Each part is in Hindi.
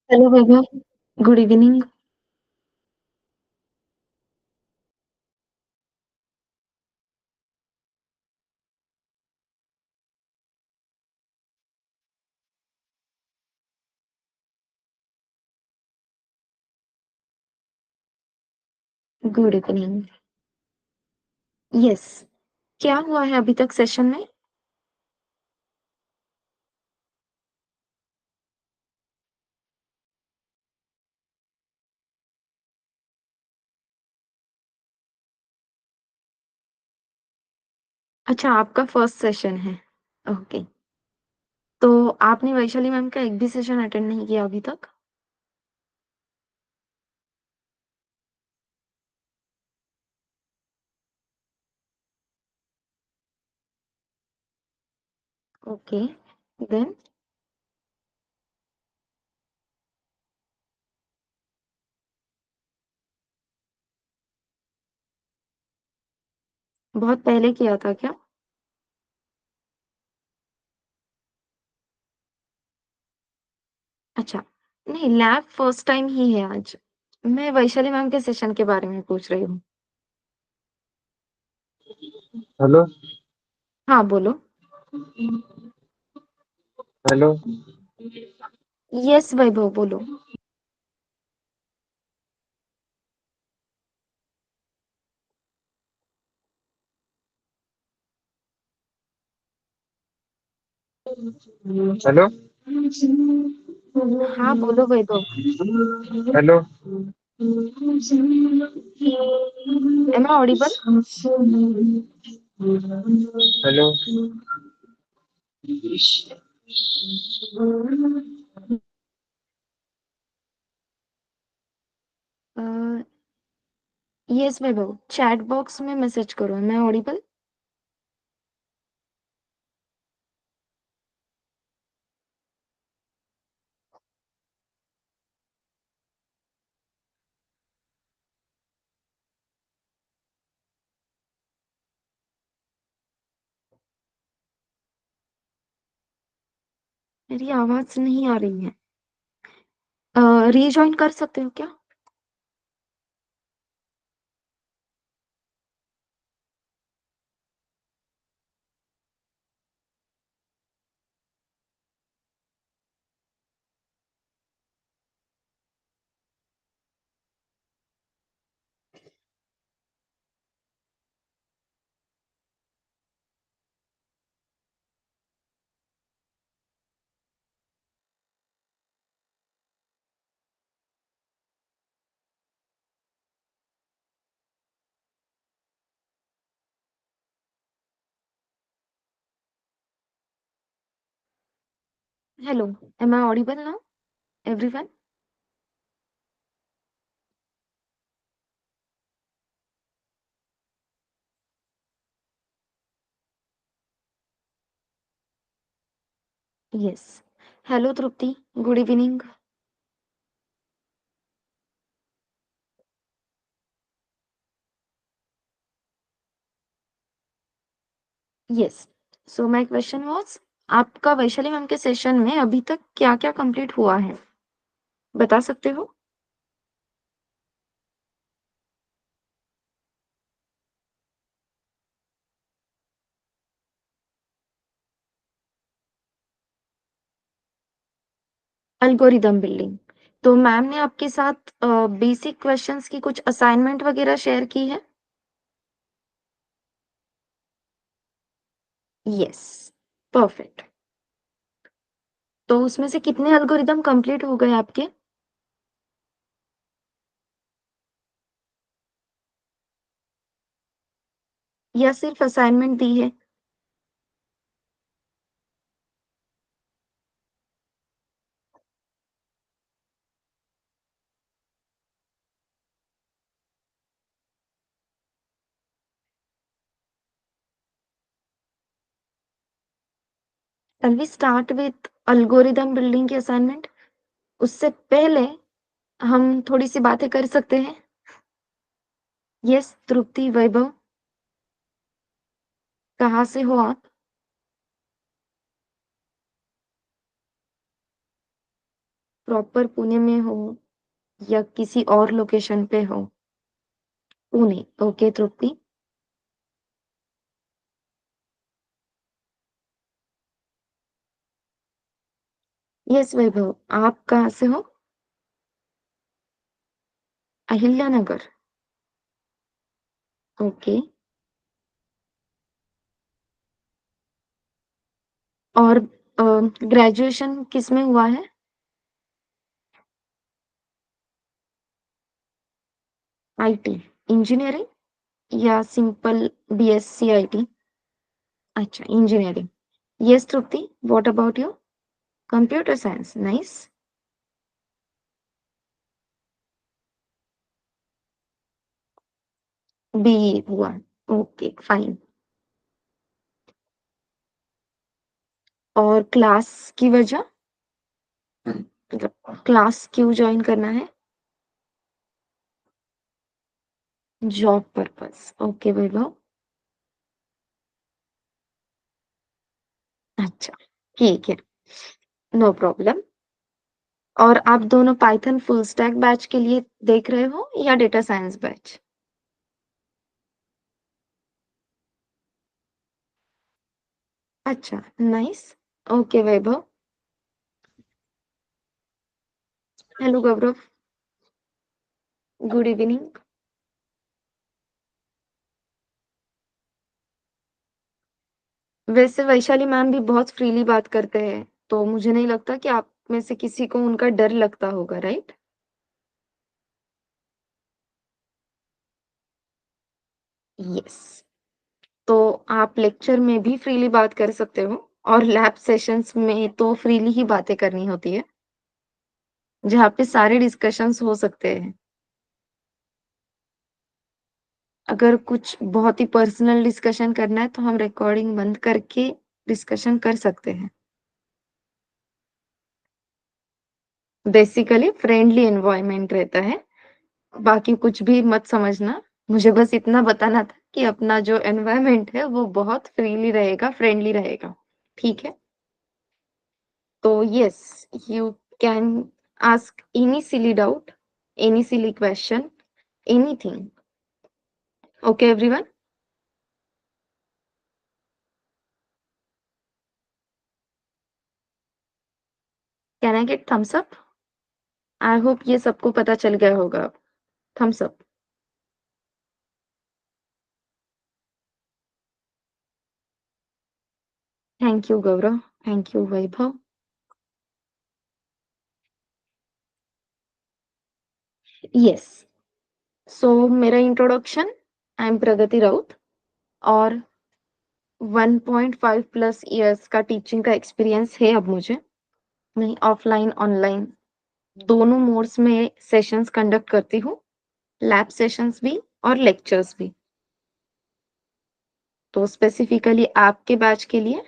Hello Vaibhav, good evening. Good evening. Yes, क्या हुआ है अभी तक सेशन में? अच्छा, आपका फर्स्ट सेशन है। ओके, तो आपने वैशाली मैम का एक भी सेशन अटेंड नहीं किया अभी तक? ओके, देन बहुत पहले किया था क्या? अच्छा, नहीं लैब फर्स्ट टाइम ही है आज। मैं वैशाली मैम के सेशन के बारे में पूछ रही हूँ। हेलो। हाँ, बोलो। हेलो। यस वैभव, बोलो। हेलो। हाँ, बोलो Vaibhav. Hello. Am I audible? Hello. Yes Vaibhav, chat box में मैसेज करो। Am I audible? मेरी आवाज नहीं आ रही है। रीजॉइन कर सकते हो क्या? Hello, am I audible now, everyone? Yes. Hello, Trupti. Good evening. Yes. So my question was, आपका वैशाली मैम के सेशन में अभी तक क्या-क्या कंप्लीट हुआ है? बता सकते हो? Algorithm building. तो मैम ने आपके साथ बेसिक क्वेश्चंस की कुछ असाइनमेंट वगैरह शेयर की है? यस। परफेक्ट। तो उसमें से कितने एल्गोरिदम कंप्लीट हो गए आपके? या सिर्फ असाइनमेंट दी है? Shall we start with algorithm building की असाइनमेंट? उससे पहले हम थोड़ी सी बातें कर सकते हैं। यस, तृप्ति, वैभव, कहाँ से हो आप? प्रॉपर पुणे में हो या किसी और लोकेशन पे हो? पुणे, ओके तृप्ति। यस वैभव, आप कहाँ से हो? अहिल्यानगर, ओके। और ग्रेजुएशन किसमें हुआ है? आईटी, इंजीनियरिंग या सिंपल बीएससी आईटी? अच्छा, engineering. Yes Tripti, what about you? Computer science, nice. BE हुआ, ओके फाइन। और क्लास की वजह, मतलब क्लास क्यों ज्वाइन करना है? Job purpose, okay Vaibhav. अच्छा, ठीक है, नो प्रॉब्लम। और आप दोनों पाइथन फुल स्टैक बैच के लिए देख रहे हो या डेटा साइंस बैच? अच्छा, नाइस, ओके वैभव। हेलो गौरव, गुड इवनिंग। वैसे वैशाली मैम भी बहुत फ्रीली बात करते हैं, तो मुझे नहीं लगता कि आप में से किसी को उनका डर लगता होगा, राइट? यस। तो आप लेक्चर में भी फ्रीली बात कर सकते हो और लैब सेशंस में तो फ्रीली ही बातें करनी होती है, जहाँ पे सारे डिस्कशंस हो सकते हैं। अगर कुछ बहुत ही पर्सनल डिस्कशन करना है तो हम रिकॉर्डिंग बंद करके डिस्कशन कर सकते हैं। बेसिकली फ्रेंडली एनवायरनमेंट रहता है, बाकी कुछ भी मत समझना। मुझे बस इतना बताना था कि अपना जो एनवायरनमेंट है वो बहुत फ्रीली रहेगा, फ्रेंडली रहेगा। ठीक है? तो yes, you can ask any silly doubt, any silly question, anything. Okay everyone? Can I get thumbs up? I hope ये सबको पता चल गया होगा। Thumbs up. Thank you Gaurav, thank you Vaibhav. Yes, so मेरा introduction, I am Pragati Raut और 1.5 प्लस इयर्स का टीचिंग का एक्सपीरियंस है अब मुझे। मैं ऑफलाइन ऑनलाइन दोनों मोड्स में सेशंस कंडक्ट करती हूँ, लैब सेशंस भी और लेक्चर्स भी। तो स्पेसिफिकली आपके बैच के लिए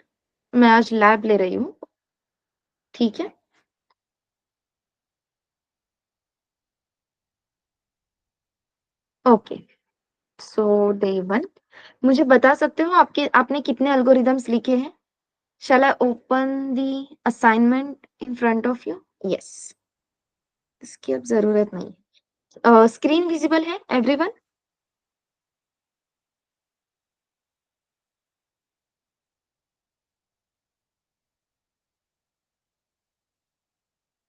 मैं आज लैब ले रही हूँ, ठीक है? ओके, सो डे 1, मुझे बता सकते हो आपके आपने कितने एल्गोरिदम्स लिखे हैं? Shall I open the assignment in front of you? Yes, इसकी अब जरूरत नहीं। स्क्रीन विजिबल है एवरीवन?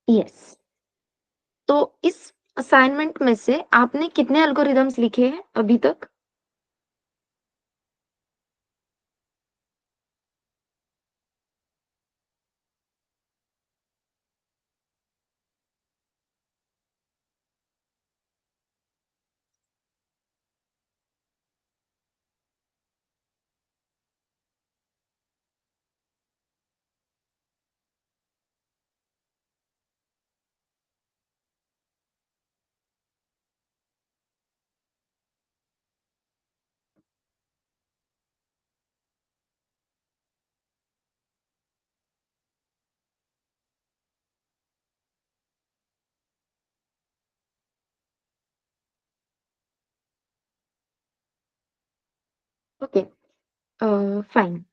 यस। तो इस असाइनमेंट में से आपने कितने एल्गोरिदम्स लिखे हैं अभी तक? Okay, fine.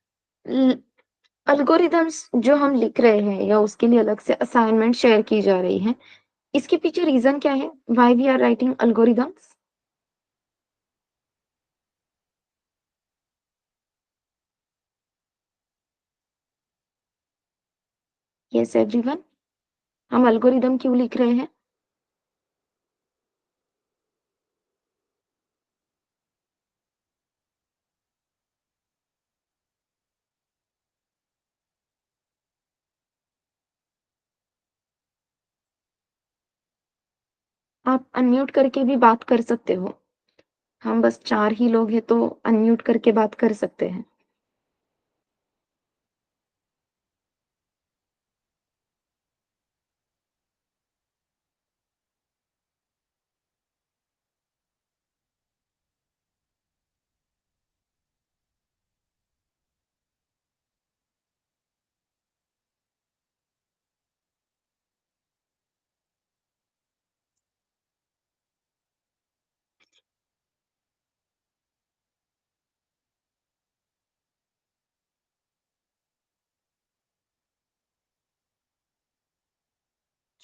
एल्गोरिदम्स जो हम लिख रहे हैं या उसके लिए अलग से असाइनमेंट शेयर की जा रही है, इसके पीछे रीज़न क्या है? Why we are writing algorithms? Yes everyone, हम एल्गोरिदम क्यों लिख रहे हैं? आप अनम्यूट करके भी बात कर सकते हो। हम बस 4 ही लोग हैं तो अनम्यूट करके बात कर सकते हैं।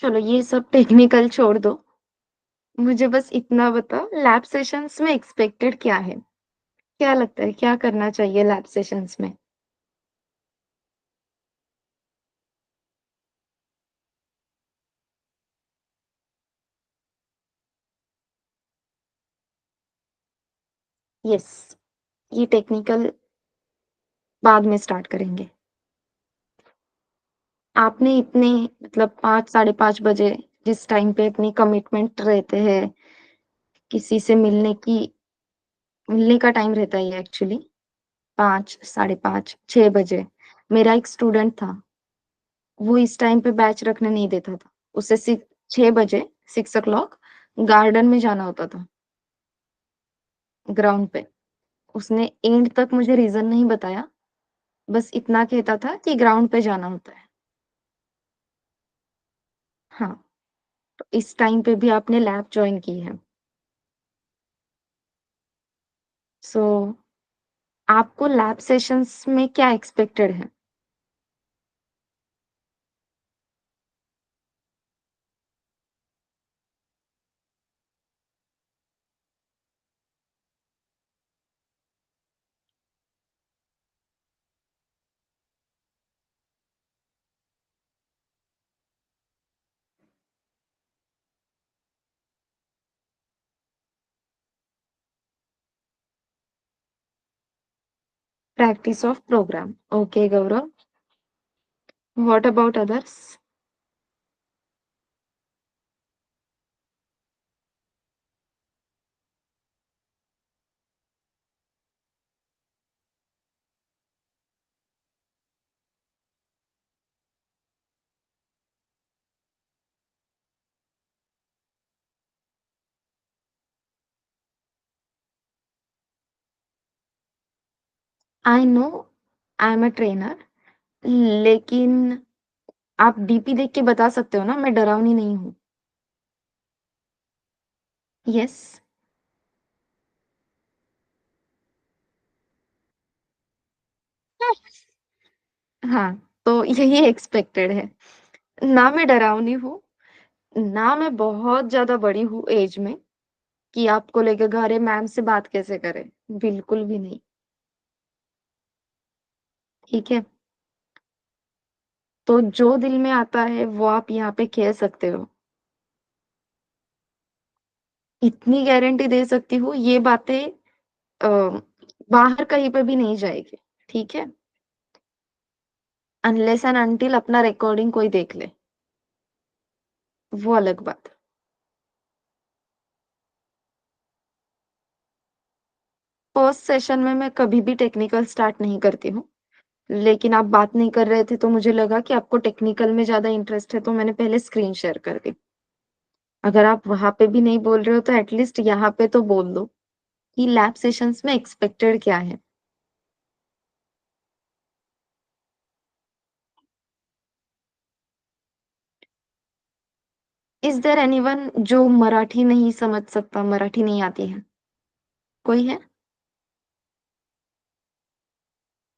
चलो ये सब टेक्निकल छोड़ दो। मुझे बस इतना बताओ लैब सेशंस में एक्सपेक्टेड क्या है? क्या लगता है क्या करना चाहिए लैब सेशंस में? यस, ये टेक्निकल बाद में स्टार्ट करेंगे। आपने इतने मतलब 5 साढ़े 5 बजे जिस टाइम पे अपनी कमिटमेंट रहते हैं, किसी से मिलने का टाइम रहता है ये एक्चुअली 5, साढ़े 5, 6 बजे। मेरा एक स्टूडेंट था, वो इस टाइम पे बैच रखने नहीं देता था। उसे 6 बजे 6 गार्डन में जाना होता था, ग्राउंड पे। उसने एंड तक मुझे रीज़न नहीं बताया, बस इतना कहता था कि ग्राउंड पे जाना होता है। हाँ, तो इस टाइम पे भी आपने लैब जॉइन की है। सो आपको लैब सेशंस में क्या एक्सपेक्टेड है? Practice of program. Okay Gaurav, what about others? I know I am a trainer, लेकिन आप डीपी देख के बता सकते हो ना मैं डरावनी नहीं हूँ। यस। हाँ, तो यही एक्सपेक्टेड है। ना मैं डरावनी हूँ, ना मैं बहुत ज़्यादा बड़ी हूँ ऐज में कि आपको लगेगा अरे मैम से बात कैसे करें? बिल्कुल भी नहीं, ठीक है? तो जो दिल में आता है वो आप यहाँ पे कह सकते हो। इतनी गारंटी दे सकती हूँ ये बातें बाहर कहीं पे भी नहीं जाएगी, ठीक है? अनलेस एंड अंटिल अपना रिकॉर्डिंग कोई देख ले, वो अलग बात। फर्स्ट सेशन में मैं कभी भी टेक्निकल स्टार्ट नहीं करती हूँ, लेकिन आप बात नहीं कर रहे थे तो मुझे लगा कि आपको टेक्निकल में ज़्यादा इंटरेस्ट है तो मैंने पहले स्क्रीन शेयर कर दी। अगर आप वहाँ पे भी नहीं बोल रहे हो तो एटलीस्ट यहाँ पे तो बोल दो कि लैब सेशंस में एक्सपेक्टेड क्या है? इज़ देयर एनीवन जो मराठी नहीं समझ सकता, मराठी नहीं आती है? कोई है?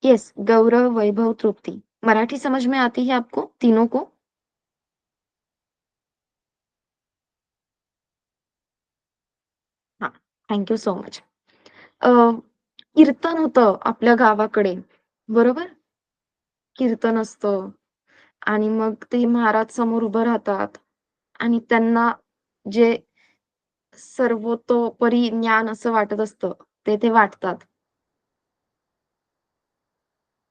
यस, गौरव, वैभव, तृप्ति। मराठी समझ में आती है आपको तीनों को? हां, थँक यू सो मच. अ, कीर्तन होतं आपल्या गावाकडे, बरोबर? कीर्तन असतं आणि मग ते महाराज समोर उभं राहतात आणि त्यांना जे सर्वतोपरी ज्ञान असं वाटत असतं, ते वाटतात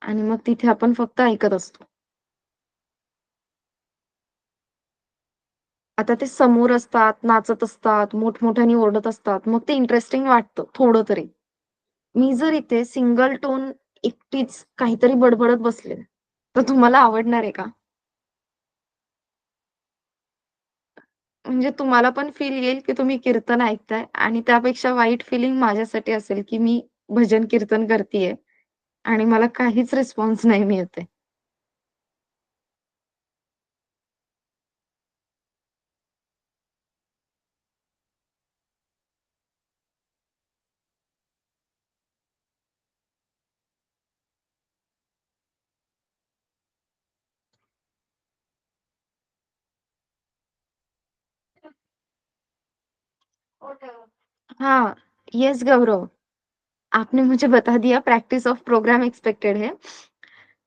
आणि मग तिथे आपण फक्त ऐकत असतो. आता ते समोर असतात, नाचत असतात, मोठमोठ्याने ओरडत असतात. मग ते इंटरेस्टिंग वाटतं थोडं तरी. मी जर इथे सिंगल टोन एकटीच काहीतरी बडबडत बसले, तर तुम्हाला आवडणार आहे का? म्हणजे तुम्हाला पण फील येईल, की तुम्ही कीर्तन ऐकताय आणि त्यापेक्षा वाईट फीलिंग माझ्यासाठी असेल, की मी भजन कीर्तन करतीये आणि मला काहीच रिस्पॉन्स नाही मिळत आहे. हाँ, यस गौरव, आपने मुझे बता दिया प्रैक्टिस ऑफ प्रोग्राम एक्सपेक्टेड है।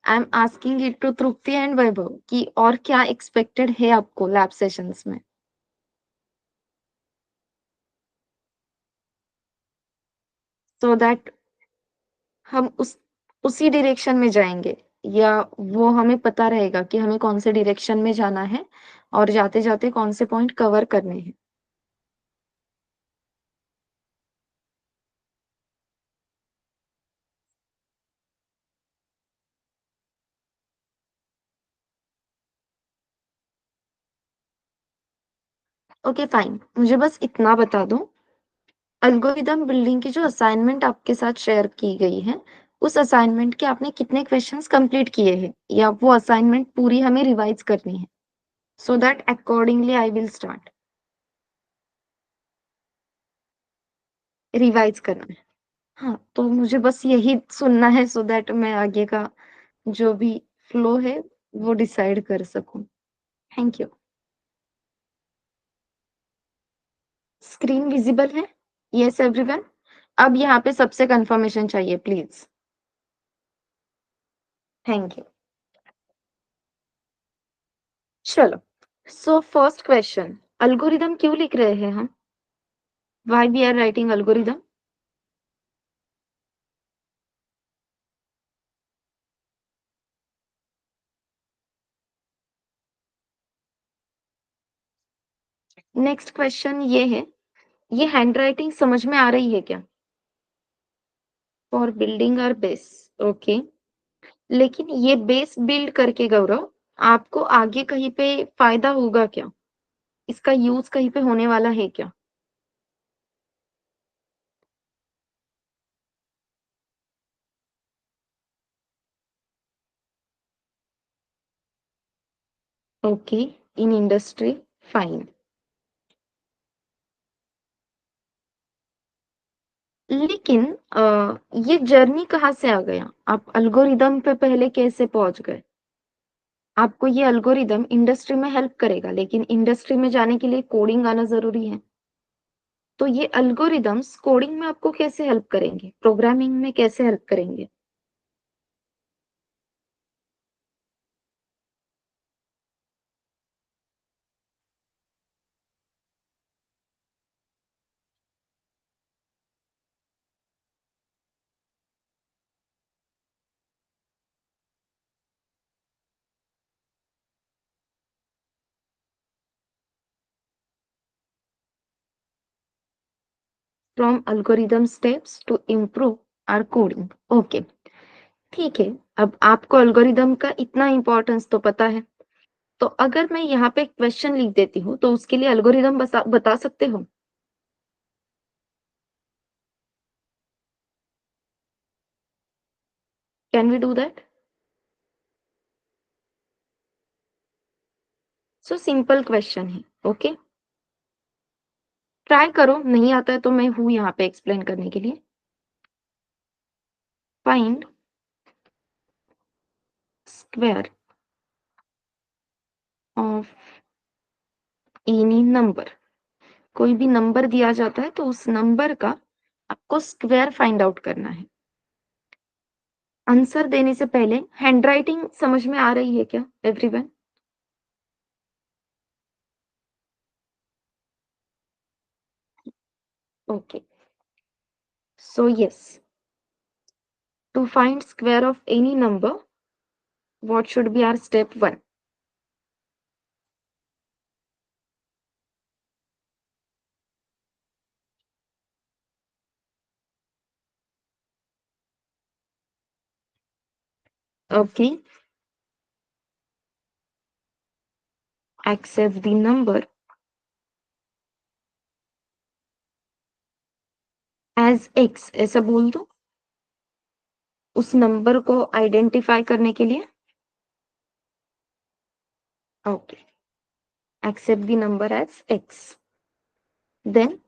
I am asking it to Trupti and Vaibhav कि और क्या एक्सपेक्टेड है आपको लैब सेशंस में? सो दैट हम उसी डायरेक्शन में जाएँगे या वो हमें पता रहेगा कि हमें कौन से डायरेक्शन में जाना है और जाते-जाते कौन से पॉइंट कवर करने हैं। ओके फाइन, मुझे बस इतना बता दो, एल्गोरिदम बिल्डिंग की जो असाइनमेंट आपके साथ शेयर की गई है, उस असाइनमेंट के आपने कितने क्वेश्चंस कंप्लीट किए हैं? या वो असाइनमेंट पूरी हमें रिवाइज़ करनी है? So that accordingly I will start. Revise करना है। हाँ, तो मुझे बस यही सुनना है सो दैट मैं आगे का जो भी फ्लो है, वो डिसाइड कर सकूँ। Thank you. स्क्रीन विज़िबल है? Yes everyone? अब यहाँ पे सबसे कन्फर्मेशन चाहिए प्लीज़। Thank you. चलो, सो फर्स्ट क्वेश्चन, एल्गोरिदम क्यों लिख रहे हैं हम? Why we are writing algorithm? Next question ये है, ये हैंडराइटिंग समझ में आ रही है क्या? For building our base, okay. लेकिन ये बेस बिल्ड करके गौरव, आपको आगे कहीं पे फ़ायदा होगा क्या? इसका यूज़ कहीं पे होने वाला है क्या? Okay, in industry, fine. लेकिन ये जर्नी कहाँ से आ गया? आप एल्गोरिदम पे पहले कैसे पहुँच गए? आपको ये एल्गोरिदम इंडस्ट्री में हेल्प करेगा, लेकिन इंडस्ट्री में जाने के लिए कोडिंग आना ज़रूरी है। तो ये एल्गोरिदम्स कोडिंग में आपको कैसे हेल्प करेंगे? प्रोग्रामिंग में कैसे हेल्प करेंगे? From algorithm steps to improve our coding. Okay, ठीक है। अब आपको एल्गोरिदम का इतना इम्पोर्टेंस तो पता है। तो अगर मैं यहाँ पे क्वेश्चन लिख देती हूँ, तो उसके लिए एल्गोरिदम बता सकते हो? Can we do that? So simple question है, ओके? ट्राई करो, नहीं आता है तो मैं हूँ यहाँ पे एक्सप्लेन करने के लिए। Find square of any number. कोई भी नंबर दिया जाता है तो उस नंबर का आपको स्क्वायर फाइंड आउट करना है। आंसर देने से पहले हैंडराइटिंग समझ में आ रही है क्या everyone? Okay, so yes, to find square of any number, what should be our step 1? Okay, accept the number as x, ऐसा बोल दो उस नंबर को आइडेंटिफाई करने के लिए। Okay, accept the number as x. Then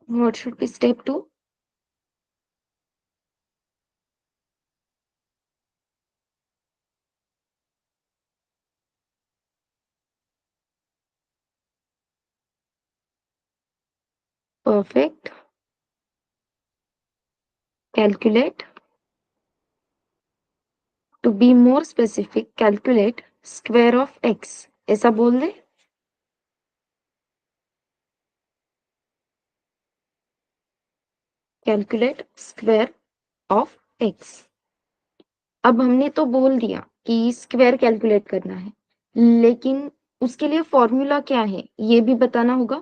what should be step 2? Perfect. Calculate. To be more specific, calculate square of x. ऐसा बोल दे। Calculate square of x. अब हमने तो बोल दिया कि स्क्वायर कैलकुलेट करना है, लेकिन उसके लिए फॉर्मूला क्या है ये भी बताना होगा।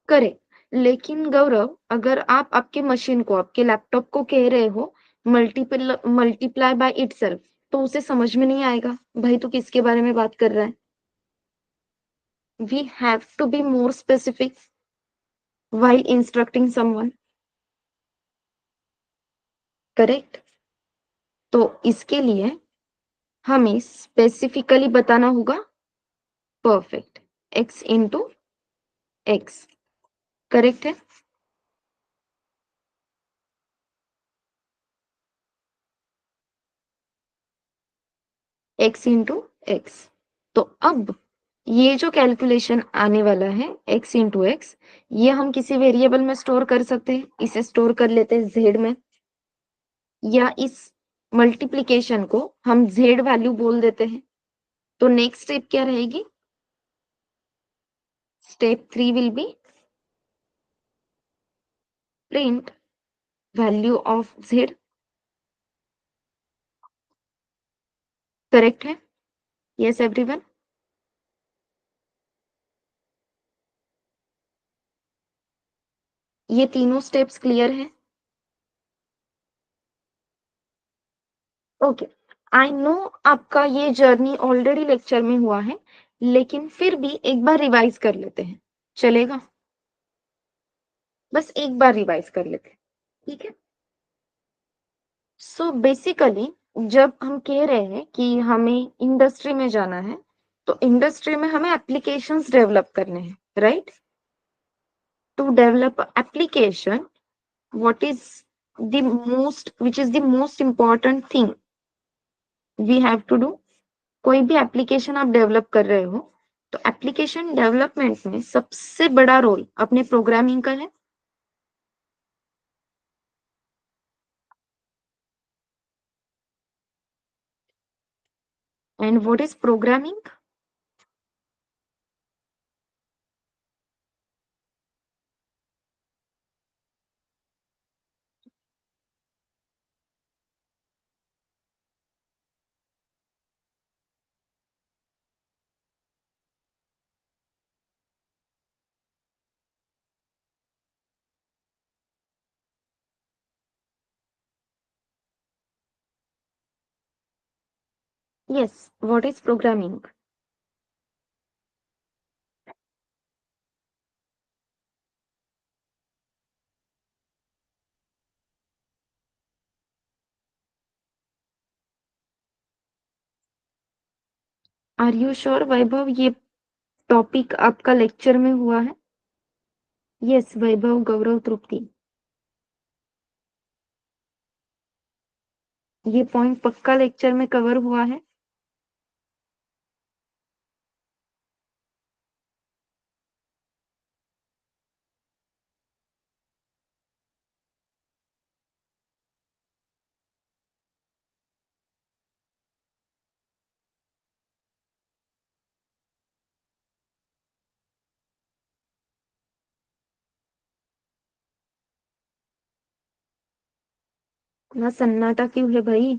करेक्ट, लेकिन गौरव अगर आप आपके मशीन को, आपके लैपटॉप को कह रहे हो मल्टीप्लाई बाय इटसेल्फ, तो उसे समझ में नहीं आएगा भाई तू किसके बारे में बात कर रहा है। We have to be more specific while instructing someone. Correct, तो इसके लिए हमें स्पेसिफिकली बताना होगा। Perfect, x into X, correct है। x into X. तो अब ये जो कैलकुलेशन आने वाला है x इंटू एक्स, ये हम किसी वेरिएबल में स्टोर कर सकते हैं। इसे स्टोर कर लेते हैं z में, या इस मल्टीप्लिकेशन को हम z वैल्यू बोल देते हैं। तो नेक्स्ट स्टेप क्या रहेगी? Step 3 will be print value of z। Correct है? Yes everyone? ये तीनों स्टेप्स क्लियर है? ओके, आई नो आपका ये जर्नी ऑलरेडी लेक्चर में हुआ है, लेकिन फिर भी एक बार रिवाइज कर लेते हैं, चलेगा? बस एक बार रिवाइज कर लेते हैं, ठीक है? सो बेसिकली जब हम कह रहे हैं कि हमें इंडस्ट्री में जाना है, तो इंडस्ट्री में हमें एप्लीकेशंस डेवलप करने हैं, right? To develop application, what is which is the most important thing we have to do? कोई भी एप्लीकेशन आप डेवलप कर रहे हो, तो एप्लीकेशन डेवलपमेंट में सबसे बड़ा रोल अपने प्रोग्रामिंग का है। And what is programming? Yes, what is programming? Are you sure Vaibhav, ये टॉपिक आपका लेक्चर में हुआ है? यस वैभव, गौरव, तृप्ति, ये पॉइंट पक्का लेक्चर में कवर हुआ है? ना सन्नाटा क्यों है भाई?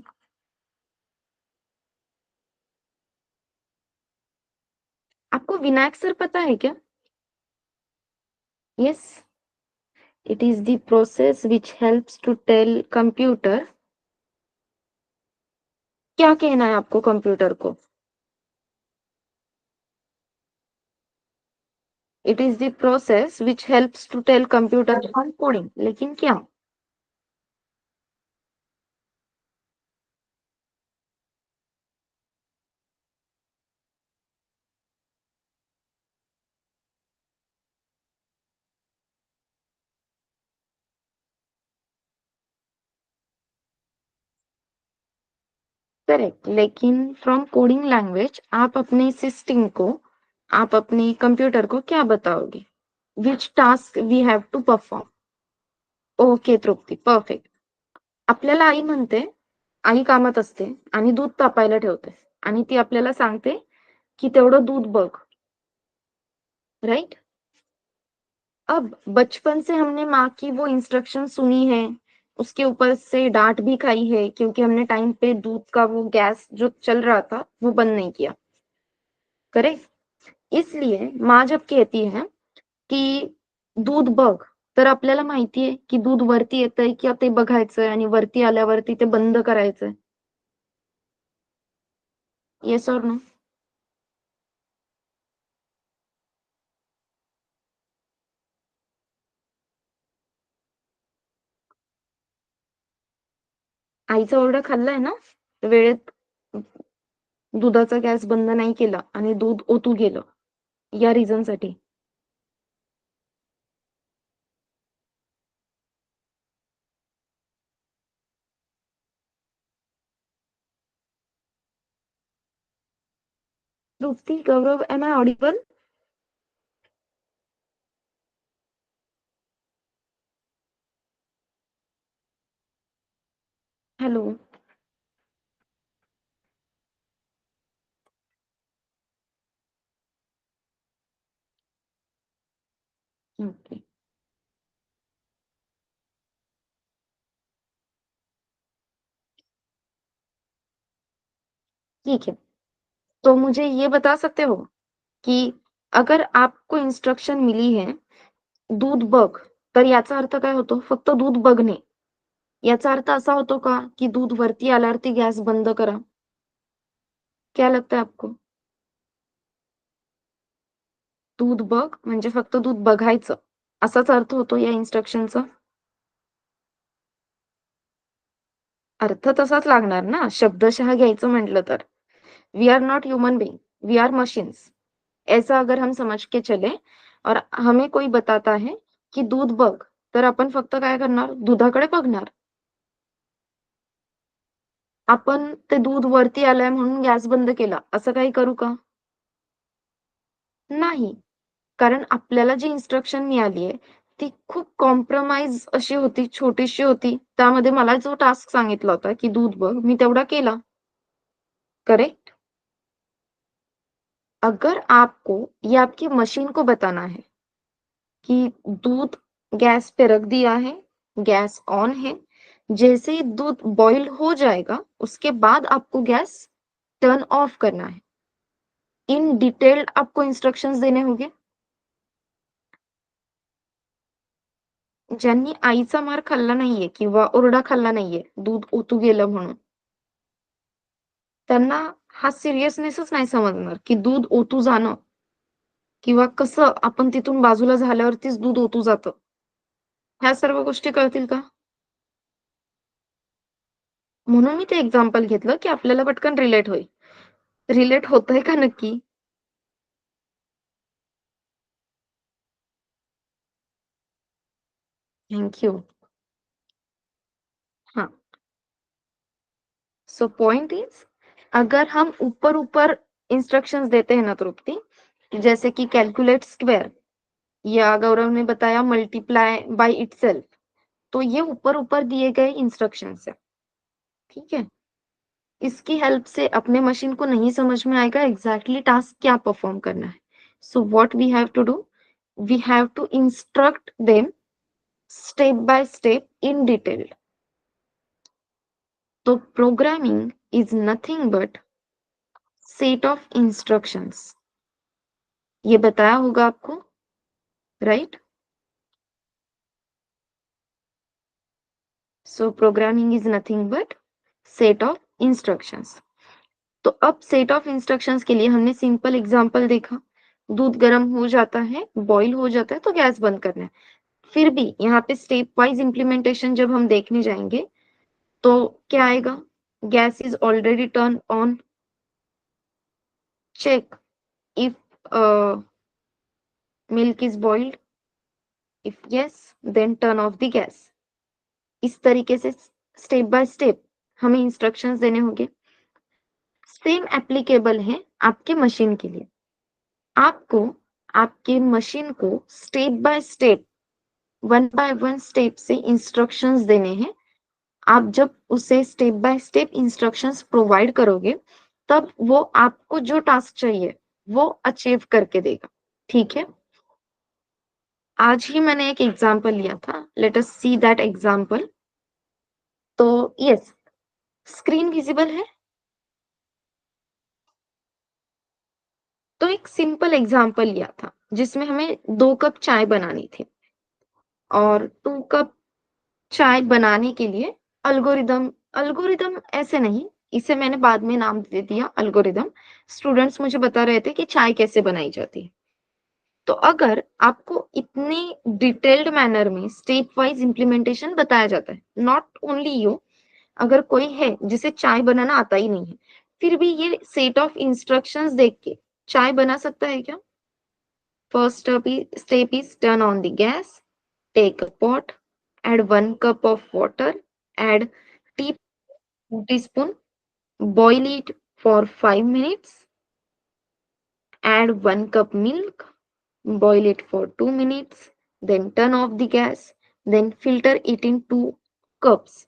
आपको विनायक सर पता है क्या? Yes, it is the process which helps to tell computer. क्या कहना है आपको कंप्यूटर को? It is the process which helps to tell computer on coding, लेकिन क्या? करेक्ट, लेकिन फ्रॉम कोडिंग लैंग्वेज आप अपने सिस्टम को, आप अपने कंप्यूटर को क्या बताओगे? Which task we have to perform? Okay Trupti, perfect. आपल्याला आई म्हणते, आई कामात असते आणि दूध तापायला ठेवते आणि ती आपल्याला सांगते की तेवढं दूध बघ. राइट? अब बचपन से हमने माँ की वो इंस्ट्रक्शन सुनी है, उसके ऊपर से डांट भी खाई है क्योंकि हमने टाइम पे दूध का वो गैस जो चल रहा था वो बंद नहीं किया. करेक्ट? इसलिए माँ जब कहती है की दूध बघ, तर आपल्याला माहितीये की दूध वरती येतंय की ते बघायचंय आणि वरती आल्यावरती ते बंद करायचंय. Yes or no? आईचा ओरडा खाल्लाय ना? वेळेत दुधाचा गॅस बंद नाही केला आणि दूध ओतू गेलं, या रिझन साठी. Trupti, Gaurav, am I audible? Hello. Okay, ठीक है. तो मुझे ये बता सकते हो की अगर आपको इंस्ट्रक्शन मिली है दूध बघ, तर याचा अर्थ काय होतो? फक्त दूध बघणे. याचा अर्थ असा होतो का की दूध वरती आल्यावरती गॅस बंद करा? क्या लगता है आपको? दूध बघ म्हणजे फक्त दूध बघायचं, असाच अर्थ होतो या इन्स्ट्रक्शनचा? अर्थ तसाच लागणार ना, शब्दशः घ्यायचं म्हटलं तर. We are not human being, we are machines. ऐसा अगर हम समझ के चले और हमें कोई बताता है की दूध बघ, तर आपण फक्त काय करणार? दुधाकडे बघणार. आपण ते दूध वरती आलंय म्हणून गॅस बंद केला, असं काही करू का? नाही. कारण आपल्याला जी इन्स्ट्रक्शन मिळाली आहे, ती खूप कॉम्प्रोमाईज अशी होती, छोटीशी होती. त्यामध्ये मला जो टास्क सांगितला होता, की दूध बघ, मी तेवढा केला. करेक्ट? अगर आपको या आपकी मशीन को बताना है कि दूध गैस पे रख दिया है, गैस ऑन है, जैसे ही दूध बॉईल हो जाएगा, उसके बाद आपको गैस टर्न ऑफ करना है. इन डिटेल्ड आपको इंस्ट्रक्शंस देने होंगे. ज्यांनी आईचा मार खाल्ला नाहीये किंवा ओरडा खाल्ला नाहीये, दूध ओतू गेलं म्हणून, त्यांना हा सिरियसनेसच नाही समजणार, की दूध ओतू जाणं किंवा कसं आपण तिथून बाजूला झाल्यावरतीच दूध ओतू जातं. ह्या सर्व गोष्टी कळतील का? म्हणून मी ते एक्झाम्पल घेतलं, की आपल्याला पटकन रिलेट होईल. रिलेट होतंय का नक्की? Thank you. हाँ, सो पॉइंट इज़ अगर हम ऊपर-ऊपर इंस्ट्रक्शंस देते हैं ना तृप्ति, जैसे कि कैलकुलेट स्क्वायर या गौरव ने बताया मल्टीप्लाई बाय इटसेल्फ, तो ये ऊपर-ऊपर दिए गए इंस्ट्रक्शंस हैं, ठीक है? इसकी हेल्प से अपने मशीन को नहीं समझ में आएगा एग्जैक्टली टास्क क्या परफॉर्म करना है। So what we have to do? We have to instruct them step by step in detail. तो programming is nothing but set of instructions. ये बताया होगा आपको, right? So programming is nothing but set of instructions. तो अब सेट ऑफ इंस्ट्रक्शंस के लिए हमने सिंपल एग्जांपल देखा। दूध गर्म हो जाता है, बॉईल हो जाता है तो गैस बंद करना है। फिर भी यहाँ पे स्टेप वाइज इम्प्लीमेंटेशन जब हम देखने जाएंगे तो क्या आएगा? Gas is already turn on, check if milk is boiled, if yes then turn off the gas. इस तरीके से स्टेप बाय स्टेप हमें इंस्ट्रक्शंस देने होंगे। सेम एप्लीकेबल है आपके मशीन के लिए। आपको आपके मशीन को step by step, one by one step से इंस्ट्रक्शंस देने हैं। आप जब उसे step by step instructions provide करोगे, तब वो आपको जो टास्क चाहिए, वो अचीव करके देगा। ठीक है? आज ही मैंने एक एग्जांपल लिया था। Let us see that example. तो यस, स्क्रीन विजिबल है? तो एक सिंपल एग्जांपल लिया था, जिसमें हमें 2 कप चाय बनानी थी और 2 कप चाय बनाने के लिए एल्गोरिदम एल्गोरिदम ऐसे नहीं, इसे मैंने बाद में नाम दे दिया एल्गोरिदम। स्टूडेंट्स मुझे बता रहे थे कि चाय कैसे बनाई जाती है। तो अगर आपको इतने डिटेल्ड मैनर में स्टेप वाइज इम्प्लीमेंटेशन बताया जाता है, नॉट ओनली यू, अगर कोई है जिसे चाय बनाना आता ही नहीं है, फिर भी ये सेट ऑफ इंस्ट्रक्शंस देख के चाय बना सकता है क्या? First step is turn on the gas, take a pot, add 1 cup of water, add tea teaspoon, boil it for 5 minutes, add 1 cup milk, boil it for 2 minutes, then turn off the gas, then filter it in 2 cups.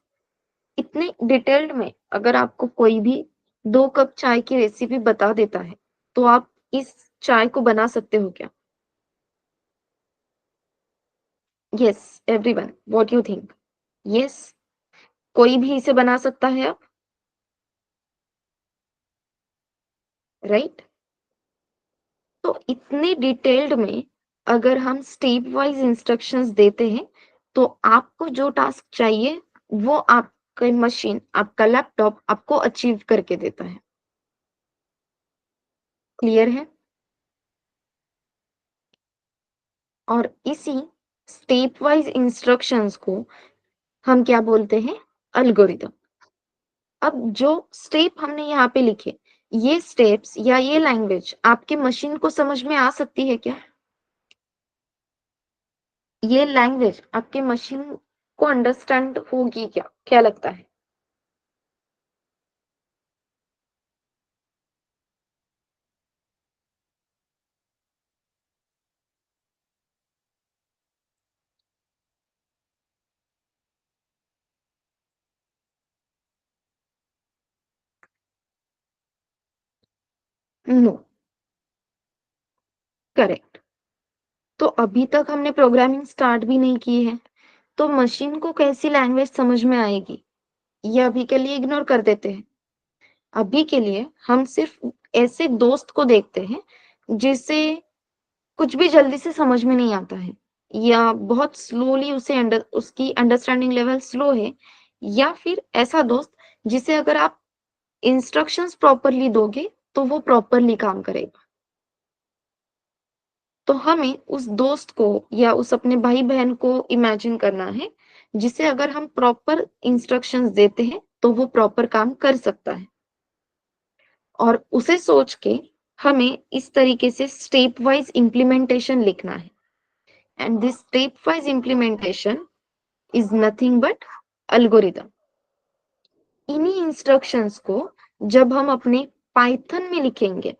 इतने डिटेल्ड में अगर आपको कोई भी 2 कप चाय की रेसिपी बता देता है, तो आप इस चाय को बना सकते हो क्या? Yes, everyone, what you think? Yes, कोई भी इसे बना सकता है अब, राइट? तो इतने डिटेल्ड में अगर हम स्टेप वाइज इंस्ट्रक्शंस देते हैं, तो आपको जो टास्क चाहिए वो आपकी मशीन, आपका लैपटॉप आपको अचीव करके देता है। क्लियर है? और इसी स्टेप वाइज इंस्ट्रक्शंस को हम क्या बोलते हैं? एल्गोरिदम। अब जो स्टेप हमने यहाँ पे लिखे, ये स्टेप्स या ये लैंग्वेज आपके मशीन को समझ में आ सकती है क्या? ये लैंग्वेज आपके मशीन को अंडरस्टैंड होगी क्या? क्या लगता है? No, correct. तो अभी तक हमने प्रोग्रामिंग स्टार्ट भी नहीं की है, तो मशीन को कैसी लैंग्वेज समझ में आएगी? ये अभी के लिए इग्नोर कर देते हैं। अभी के लिए हम सिर्फ ऐसे दोस्त को देखते हैं जिसे कुछ भी जल्दी से समझ में नहीं आता है, या बहुत स्लोली उसे उसकी अंडरस्टैंडिंग लेवल स्लो है, या फिर ऐसा दोस्त जिसे अगर आप इंस्ट्रक्शंस प्रॉपरली दोगे तो वो प्रॉपरली काम करेगा। तो हमें उस दोस्त को या उस अपने भाई-बहन को इमेजिन करना है, जिसे अगर हम प्रॉपर इंस्ट्रक्शंस देते हैं, तो वो प्रॉपर काम कर सकता है। और उसे सोच के हमें इस तरीके से स्टेप वाइज़ इम्प्लीमेंटेशन लिखना है। And this step wise implementation is nothing but algorithm. इन्हीं इंस्ट्रक्शंस को जब हम अपने पाइथन में लिखेंगे,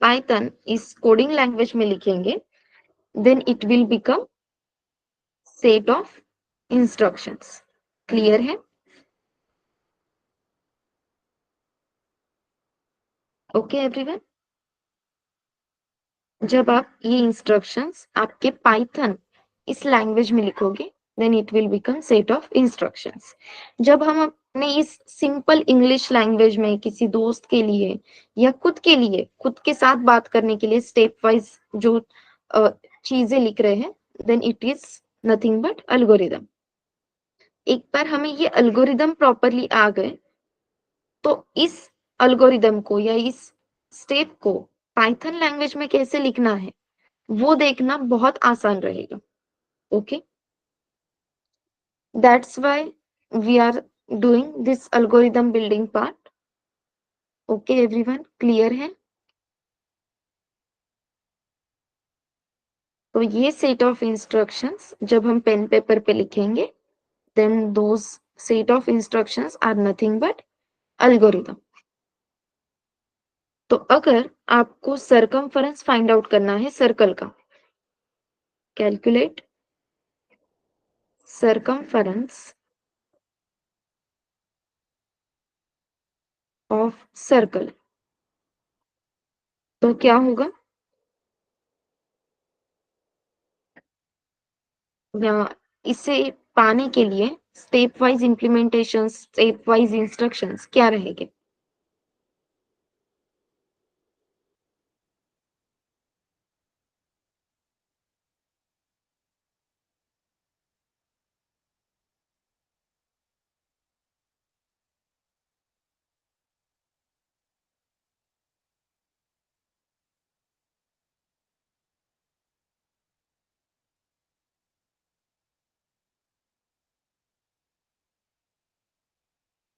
पाइथन इस कोडिंग लैंग्वेज में लिखेंगे, then it will become set of instructions. Clear है? Okay everyone. जब आप ये इंस्ट्रक्शंस आपके पाइथन इस लैंग्वेज में लिखोगे, then it will become set of instructions. जब हम अपने इस सिंपल इंग्लिश लैंग्वेज में किसी दोस्त के लिए या खुद के लिए, खुद के साथ बात करने के लिए स्टेप वाइज जो चीजें लिख रहे हैं, then it is nothing but algorithm. एक बार हमें ये एल्गोरिदम प्रॉपरली आ गए, तो इस एल्गोरिदम को या इस स्टेप को पाइथन लैंग्वेज में कैसे लिखना है, वो देखना बहुत आसान रहेगा। Okay, that's why we are doing this algorithm building part. Okay everyone, clear है? तो ये सेट ऑफ इंस्ट्रक्शंस जब हम पेन पेपर पे लिखेंगे, then those set of instructions are nothing but algorithm. तो अगर आपको सरकमफेरेंस फाइंड आउट करना है सर्कल का, कैलकुलेट circumference ऑफ सर्कल, तो क्या होगा? या इसे पाने के लिए step wise implementation, step wise instructions क्या रहेंगे?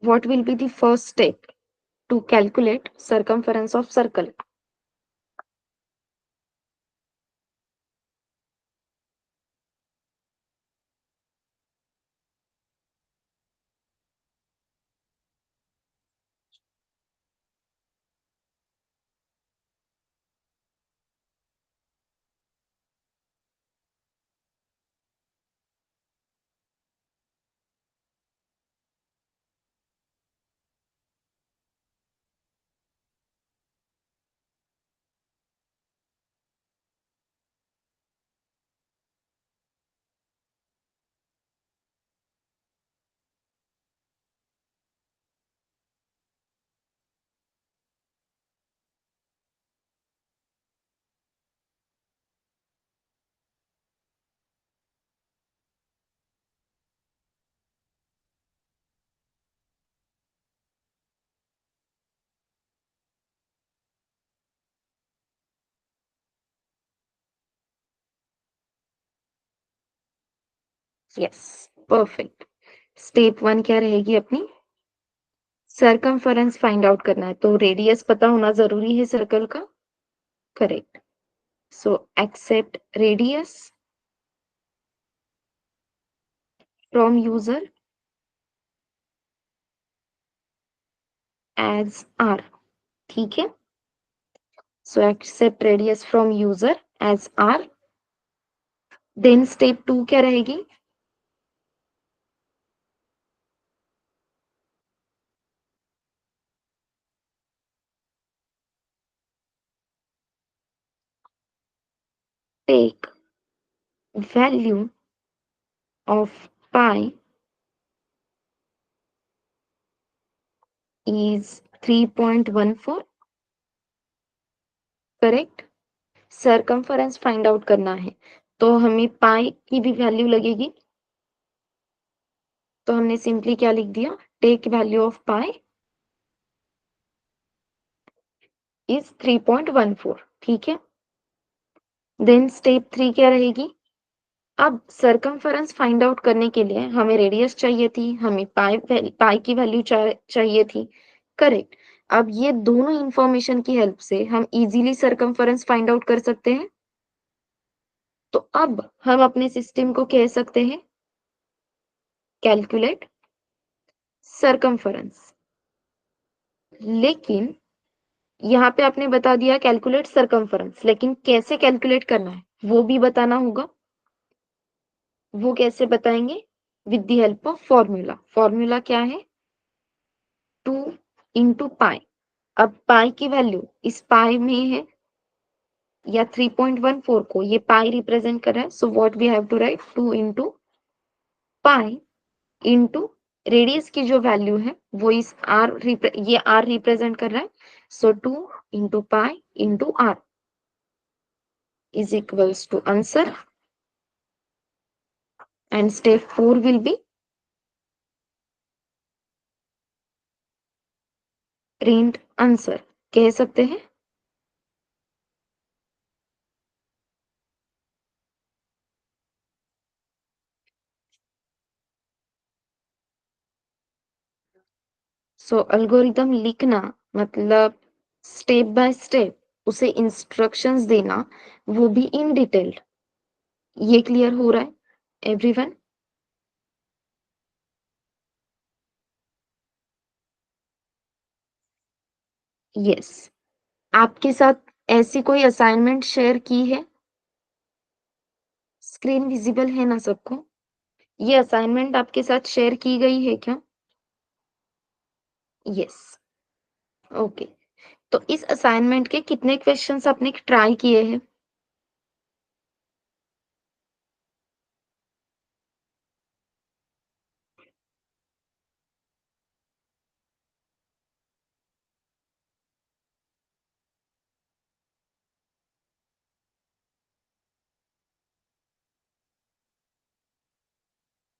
What will be the first step to calculate circumference of circle? Yes, perfect. Step one क्या रहेगी अपनी? सरकमफेरेंस फाइंड आउट करना है, तो रेडियस पता होना जरूरी है सर्कल का। Correct. So accept radius from user as R. ठीक है, so accept radius from user as R. Then step two क्या रहेगी? Take value of pi is 3.14। Correct. Circumference find out करना है, तो हमें पाई की भी वैल्यू लगेगी, तो हमने सिंपली क्या लिख दिया? Take value of pi is 3.14, ठीक है। देन स्टेप 3 क्या रहेगी? अब सरकमफेरेंस फाइंड आउट करने के लिए हमें रेडियस चाहिए थी, हमें पाई की वैल्यू चाहिए थी, करेक्ट। अब ये दोनों इंफॉर्मेशन की हेल्प से हम इजीली सरकमफेरेंस फाइंड आउट कर सकते हैं। तो अब हम अपने सिस्टम को कह सकते हैं कैलकुलेट सरकमफेरेंस। लेकिन यहाँ पे आपने बता दिया कैलकुलेट सरकमफेरेंस, लेकिन कैसे कैलकुलेट करना है वो भी बताना होगा। वो कैसे बताएंगे? With the help of formula. Formula क्या है? 2 इंटू पाई। अब पाई की वैल्यू इस पाई में है, या 3.14 को ये पाई रिप्रेजेंट कर रहा है, so what we have to write 2 into pi into radius की जो वैल्यू है वो इस ये आर रिप्रेजेंट कर रहा है, so 2 into pi into R is equals to answer, and step 4 will be print answer, कह सकते हैं। सो एल्गोरिदम लिखना मतलब स्टेप बाय स्टेप उसे इंस्ट्रक्शंस देना, वो भी इन डिटेल्ड। ये क्लियर हो रहा है एवरीवन? यस। आपके साथ ऐसी कोई असाइनमेंट शेयर की है? स्क्रीन विजिबल है ना सबको? ये असाइनमेंट आपके साथ शेयर की गई है क्या? यस। ओके। तो इस असाइनमेंट के कितने क्वेश्चंस आपने ट्राई किए हैं?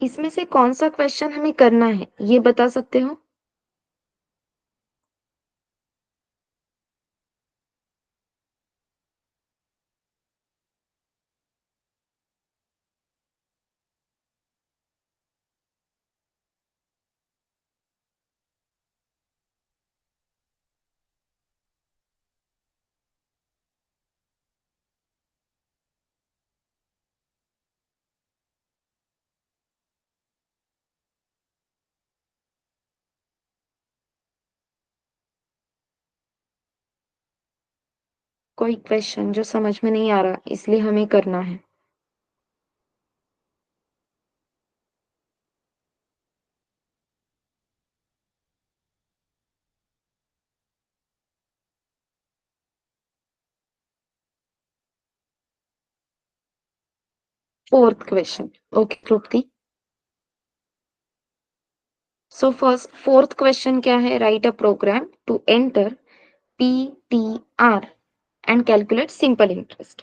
इसमें से कौन सा क्वेश्चन हमें करना है ये बता सकते हो? कोई क्वेश्चन जो समझ में नहीं आ रहा इसलिए हमें करना है? Fourth question, okay Kripti. So first fourth question क्या है? Write a program to enter PTR and calculate simple interest.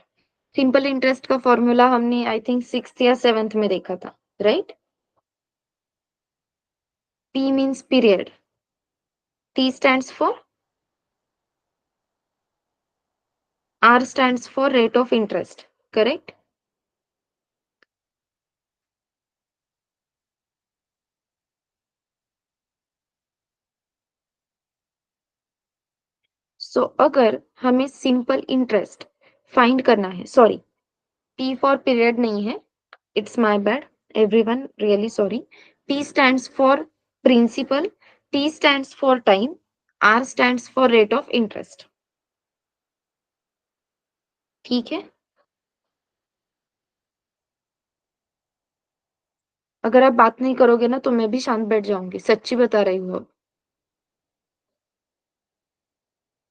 Simple interest का फॉर्मूला हमने आई थिंक 6th या 7th में देखा था, राइट? P means period, T stands for, R stands for rate of interest, correct? सो अगर हमें सिंपल इंटरेस्ट फाइंड करना है, सॉरी P फॉर पीरियड नहीं है, it's my bad everyone, really sorry. P stands for principal, T stands for time, R stands for rate of interest, ठीक है। अगर आप बात नहीं करोगे ना तो मैं भी शांत बैठ जाऊंगी, सच्ची बता रही हूँ। अब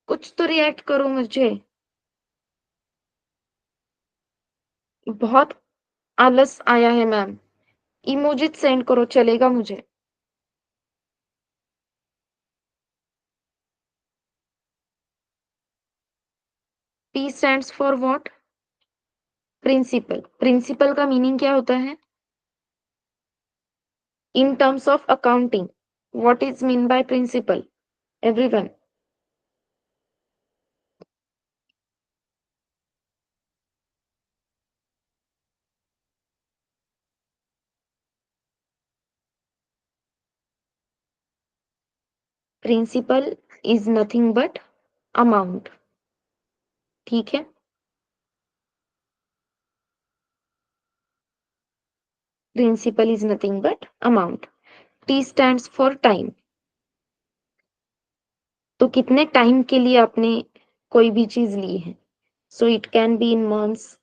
कुछ तो रिएक्ट करो मुझे। बहुत आलस आया है मैम। इमोजिट सेंड करो, चलेगा मुझे। P stands for what? Principal. Principal का मीनिंग क्या होता है? In terms of accounting what is mean by principal? Everyone. Principal is nothing but amount. ठीक है। Principal is nothing but amount. T stands for time. तो कितने टाइम के लिए आपने कोई भी चीज ली है। So it can be in months,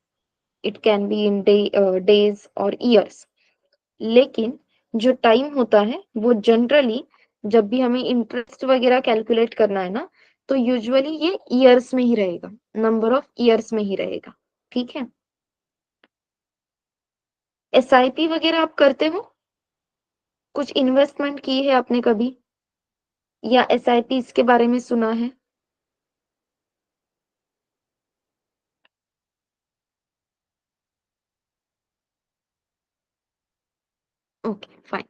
it can be in days और ईयर्स। लेकिन जो टाइम होता है वो जनरली जब भी हमें इंटरेस्ट वगैरह कैलकुलेट करना है ना, तो यूजुअली ये ईयर्स में ही रहेगा, नंबर ऑफ ईयर्स में ही रहेगा। ठीक है। एसआईपी वगैरह आप करते हो? कुछ इन्वेस्टमेंट की है आपने कभी, या एसआईपी इसके बारे में सुना है? Okay fine.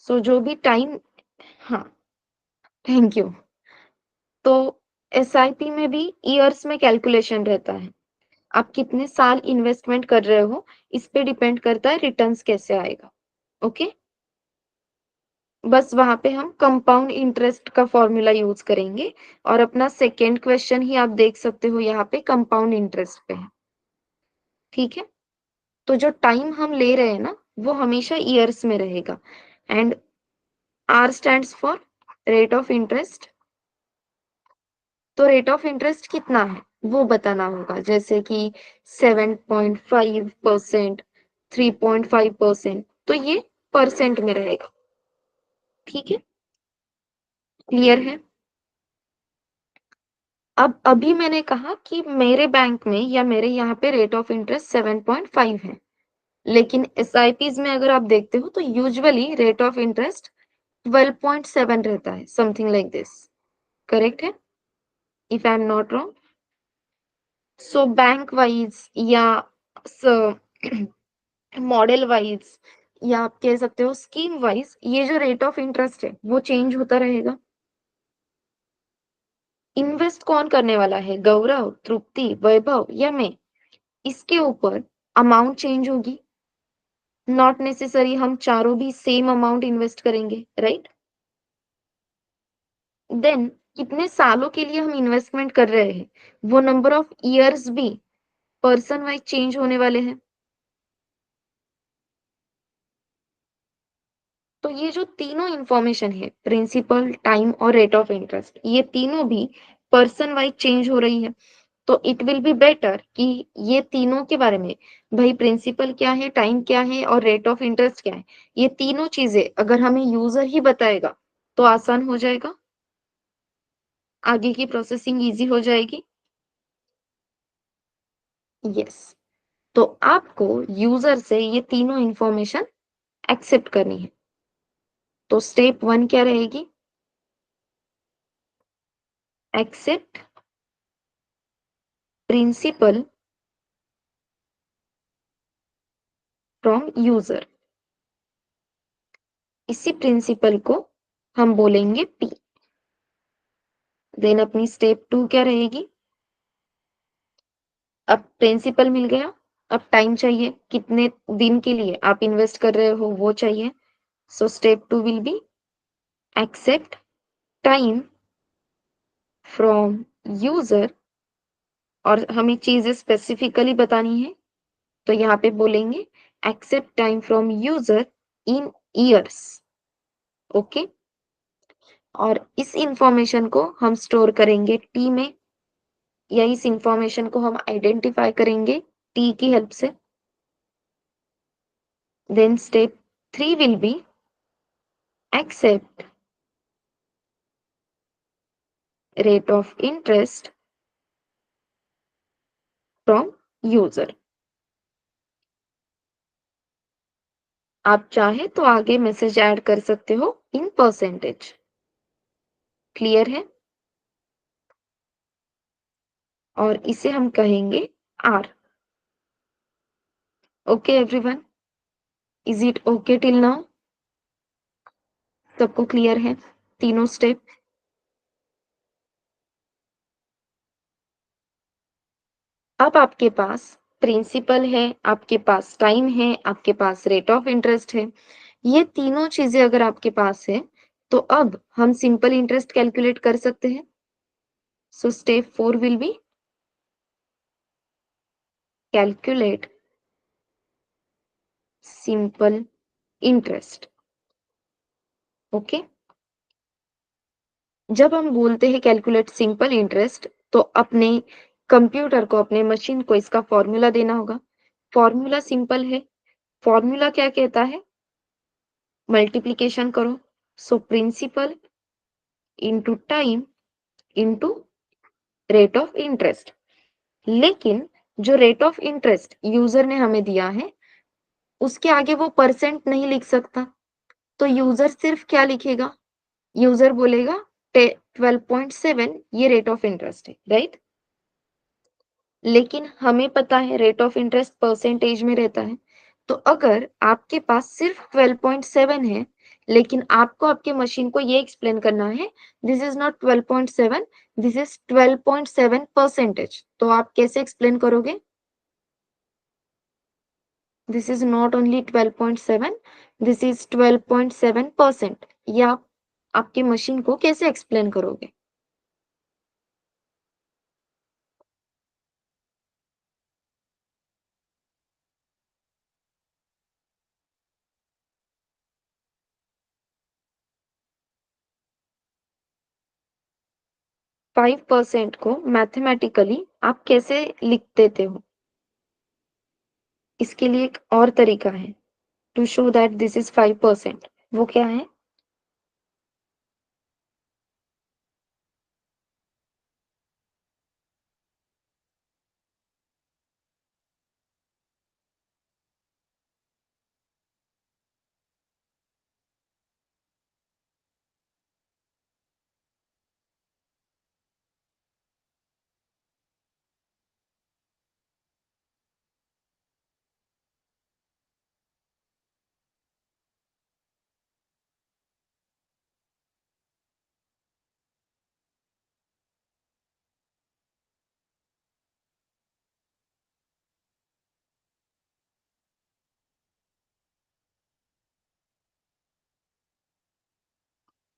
सो जो भी टाइम, हाँ, थैंक यू। तो एसआईपी में भी ईयर्स में कैलकुलेशन रहता है। आप कितने साल इन्वेस्टमेंट कर रहे हो, इस पे डिपेंड करता है रिटर्न्स कैसे आएगा। ओके। बस वहां पे हम कंपाउंड इंटरेस्ट का फॉर्मूला यूज करेंगे, और अपना सेकेंड क्वेश्चन ही आप देख सकते हो यहाँ पे कंपाउंड इंटरेस्ट पे है। ठीक है। तो जो टाइम हम ले रहे हैं ना, वो हमेशा ईयर्स में रहेगा। And R stands for rate of interest. तो रेट ऑफ इंटरेस्ट कितना है वो बताना होगा, जैसे कि 7.5%, 3.5%, तो ये परसेंट में रहेगा। ठीक है। क्लियर है? अब अभी मैंने कहा कि मेरे बैंक में या मेरे यहाँ पे रेट ऑफ इंटरेस्ट 7.5 है, लेकिन एसआईपीज में अगर आप देखते हो तो यूजुअली रेट ऑफ इंटरेस्ट 12.7 रहता है, समथिंग लाइक दिस। करेक्ट है, if I am not wrong. So bank wise या मॉडल वाइज, या आप कह सकते हो स्कीम वाइज, ये जो रेट ऑफ इंटरेस्ट है वो चेंज होता रहेगा। इन्वेस्ट कौन करने वाला है, गौरव, तृप्ति, वैभव या मैं, इसके ऊपर अमाउंट चेंज होगी। नॉट नेसेसरी हम चारों भी सेम अमाउंट इन्वेस्ट करेंगे, राइट। देन कितने सालों के लिए हम इन्वेस्टमेंट कर रहे हैं, वो नंबर ऑफ ईयर्स भी पर्सन वाइज चेंज होने वाले हैं। तो ये जो तीनों इंफॉर्मेशन है, प्रिंसिपल, टाइम और रेट ऑफ इंटरेस्ट, ये तीनों भी पर्सन वाइज चेंज हो रही है। तो इट विल बी बेटर कि ये तीनों के बारे में, भाई प्रिंसिपल क्या है, टाइम क्या है और रेट ऑफ इंटरेस्ट क्या है, ये तीनों चीजें अगर हमें यूजर ही बताएगा तो आसान हो जाएगा, आगे की प्रोसेसिंग इजी हो जाएगी। यस। तो आपको यूजर से ये तीनों इंफॉर्मेशन एक्सेप्ट करनी है। तो स्टेप 1 क्या रहेगी? Accept principal from user. इसी प्रिंसिपल को हम बोलेंगे पी। देन अपनी स्टेप 2 क्या रहेगी? अब प्रिंसिपल मिल गया, अब टाइम चाहिए, कितने दिन के लिए आप इन्वेस्ट कर रहे हो वो चाहिए। So step 2 will be accept time from user, और हमें चीजें स्पेसिफिकली बतानी है, तो यहाँ पे बोलेंगे accept time from user in years. Okay. और इस इंफॉर्मेशन को हम स्टोर करेंगे टी में, या इस इंफॉर्मेशन को हम आइडेंटिफाई करेंगे टी की हेल्प से। Then step 3 will be accept rate of interest from user। आप चाहे तो आगे मैसेज ऐड कर सकते हो इन परसेंटेज। क्लियर है? और इसे हम कहेंगे R. Okay everyone, is it okay till now? सबको क्लियर है तीनों स्टेप? अब आपके पास प्रिंसिपल है, आपके पास टाइम है, आपके पास रेट ऑफ इंटरेस्ट है। ये तीनों चीजें अगर आपके पास है, तो अब हम सिंपल इंटरेस्ट कैलकुलेट कर सकते हैं। So step 4 will B calculate simple interest. Okay, जब हम बोलते हैं कैलकुलेट सिंपल इंटरेस्ट, तो अपने कंप्यूटर को, अपने मशीन को इसका फॉर्मूला देना होगा। फॉर्मूला सिंपल है। फॉर्मूला क्या कहता है? मल्टीप्लिकेशन करो। So principal into time into rate of interest. लेकिन जो रेट ऑफ इंटरेस्ट यूजर ने हमें दिया है, उसके आगे वो परसेंट नहीं लिख सकता। तो यूजर सिर्फ क्या लिखेगा? यूजर बोलेगा 12.7 ये रेट ऑफ इंटरेस्ट है, राइट? लेकिन हमें पता है रेट ऑफ इंटरेस्ट परसेंटेज में रहता है। तो अगर आपके पास सिर्फ 12.7 है, लेकिन आपको आपके मशीन को ये एक्सप्लेन करना है, this is not 12.7, this is 12.7 percentage, तो आप कैसे एक्सप्लेन करोगे? This is not only 12.7, this is 12.7%। या आप आपके मशीन को कैसे एक्सप्लेन करोगे? 5% को मैथमेटिकली आप कैसे लिख देते हो? इसके लिए एक और तरीका है to show that this is 5%। वो क्या है?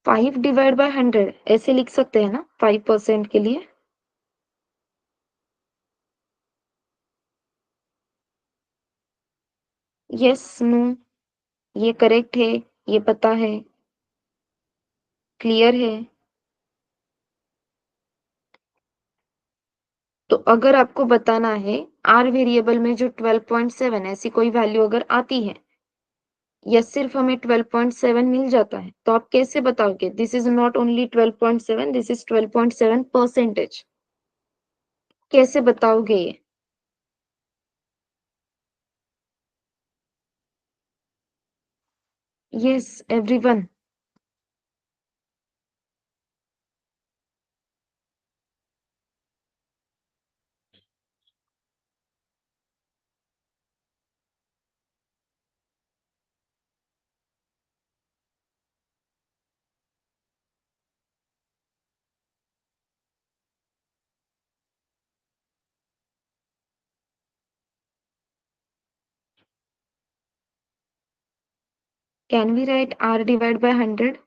फाइव डिवाइड बाय 100 ऐसे लिख सकते हैं ना 5% के लिए? यस, नो, ये करेक्ट है, ये पता है, क्लियर है। तो अगर आपको बताना है आर वेरिएबल में जो 12.7 ऐसी कोई वैल्यू अगर आती है, या सिर्फ हमें 12.7 मिल जाता है, तो आप कैसे बताओगे this is not only 12.7, this is 12.7 percentage? कैसे बताओगे ये? Yes everyone. Can we write R divide by 100?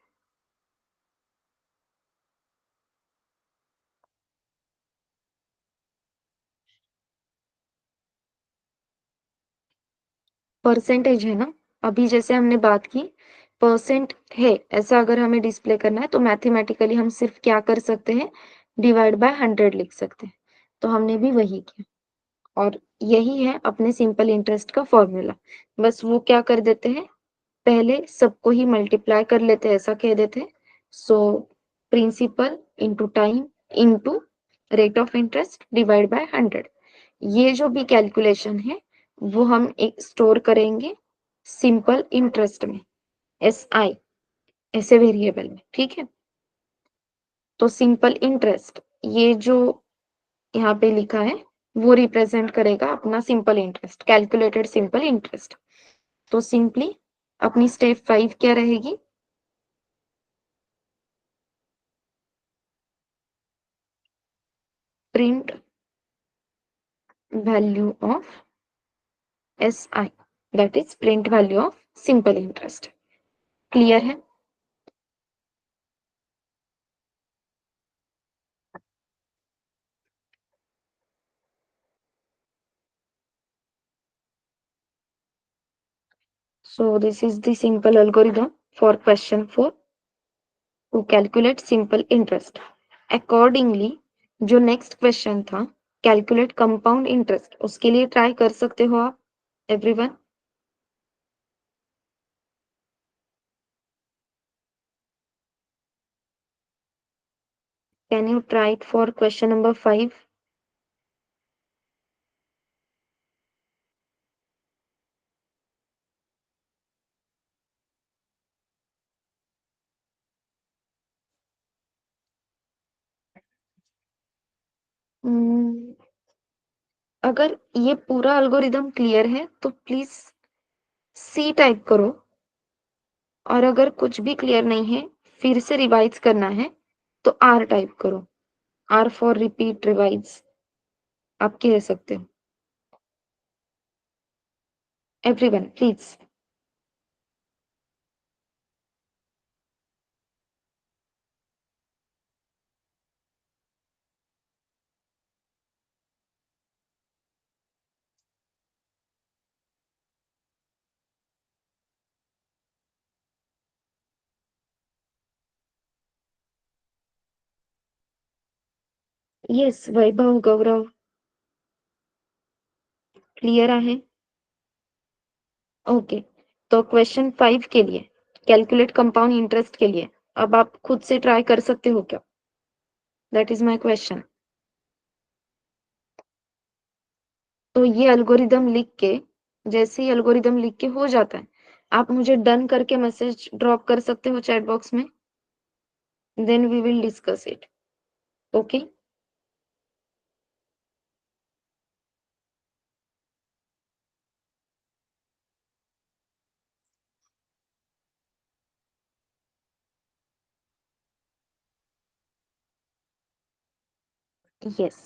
Percentage है ना, अभी जैसे हमने बात की, परसेंट है ऐसा अगर हमें डिस्प्ले करना है, तो मैथमेटिकली हम सिर्फ क्या कर सकते हैं? डिवाइड बाय 100 लिख सकते हैं। तो हमने भी वही किया, और यही है अपने सिंपल इंटरेस्ट का फॉर्मूला। बस वो क्या कर देते हैं, पहले सबको ही मल्टीप्लाई कर लेते हैं, ऐसा कह देते हैं। So principal into time into rate of interest divide by 100। ये जो भी कैलकुलेशन है, वो हम एक स्टोर करेंगे सिंपल इंटरेस्ट में, SI ऐसे वेरिएबल में, ठीक है? तो सिंपल इंटरेस्ट, ये जो यहाँ पे लिखा है, वो रिप्रेजेंट करेगा अपना simple interest, calculated simple interest. तो सिंपली अपनी स्टेप 5 क्या रहेगी? Print value of SI, that is print value of simple interest. Clear है? So this is the simple algorithm for question 4 to calculate simple interest. Accordingly, जो नेक्स्ट क्वेश्चन था कैलकुलेट कंपाउंड इंटरेस्ट, उसके लिए ट्राई कर सकते हो आप everyone. Can you try it for question number 5? अगर ये पूरा अल्गोरिदम क्लियर है तो प्लीज सी टाइप करो, और अगर कुछ भी क्लियर नहीं है, फिर से रिवाइज करना है, तो आर टाइप करो. R for repeat revise. आप कह सकते हो everyone please. Yes Vaibhav Gaurav clear आहे. ओके, तो क्वेश्चन 5 के लिए कैलकुलेट कंपाउंड इंटरेस्ट के लिए अब आप खुद से ट्राई कर सकते हो क्या? That is my question. तो ये अल्गोरिदम लिख के, जैसे ही अल्गोरिदम लिख के हो जाता है, आप मुझे डन करके मैसेज ड्रॉप कर सकते हो चैट बॉक्स में. Then we will discuss it. Okay. Yes.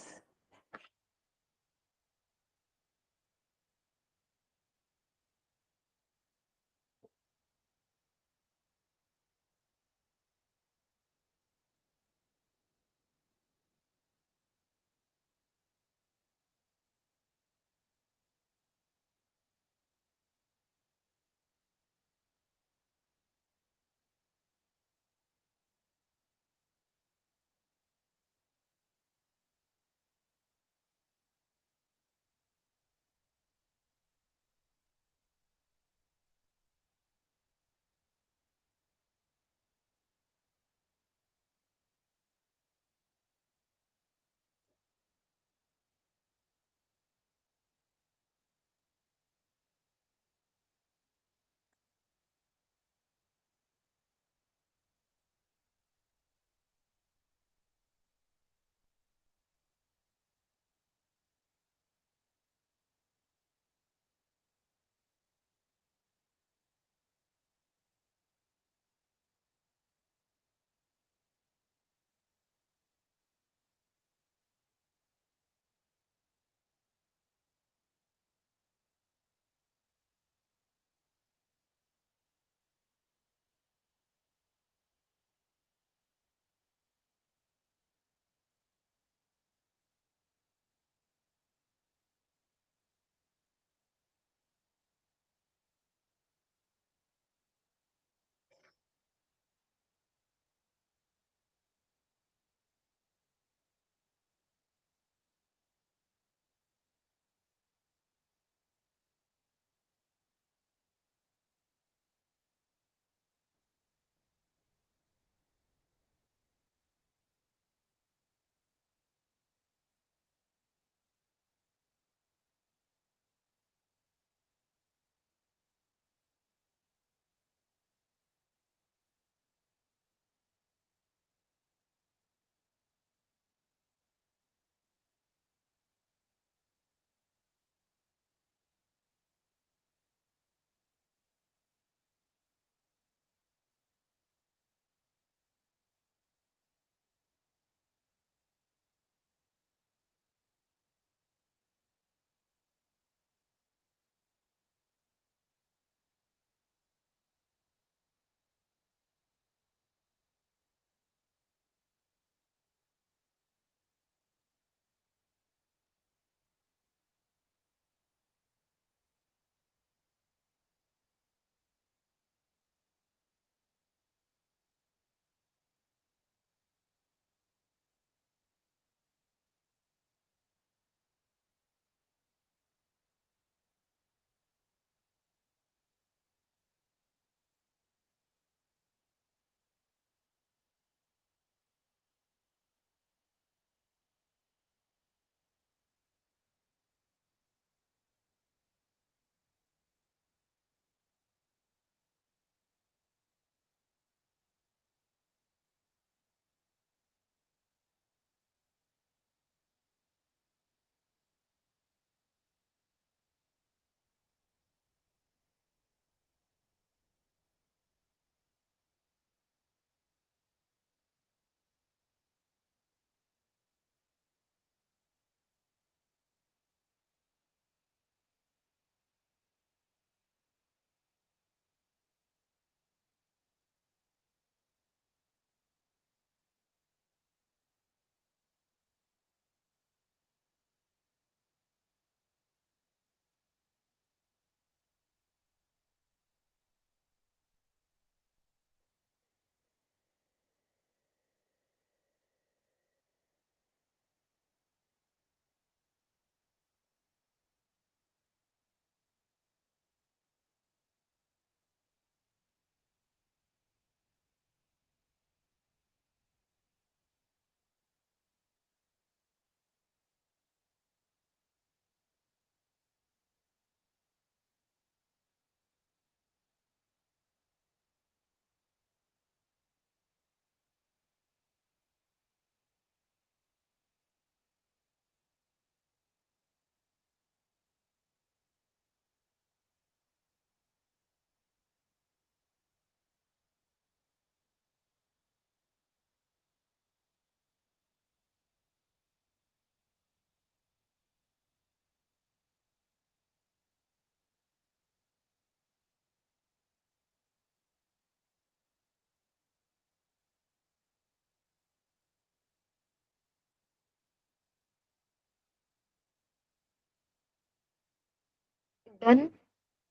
Done.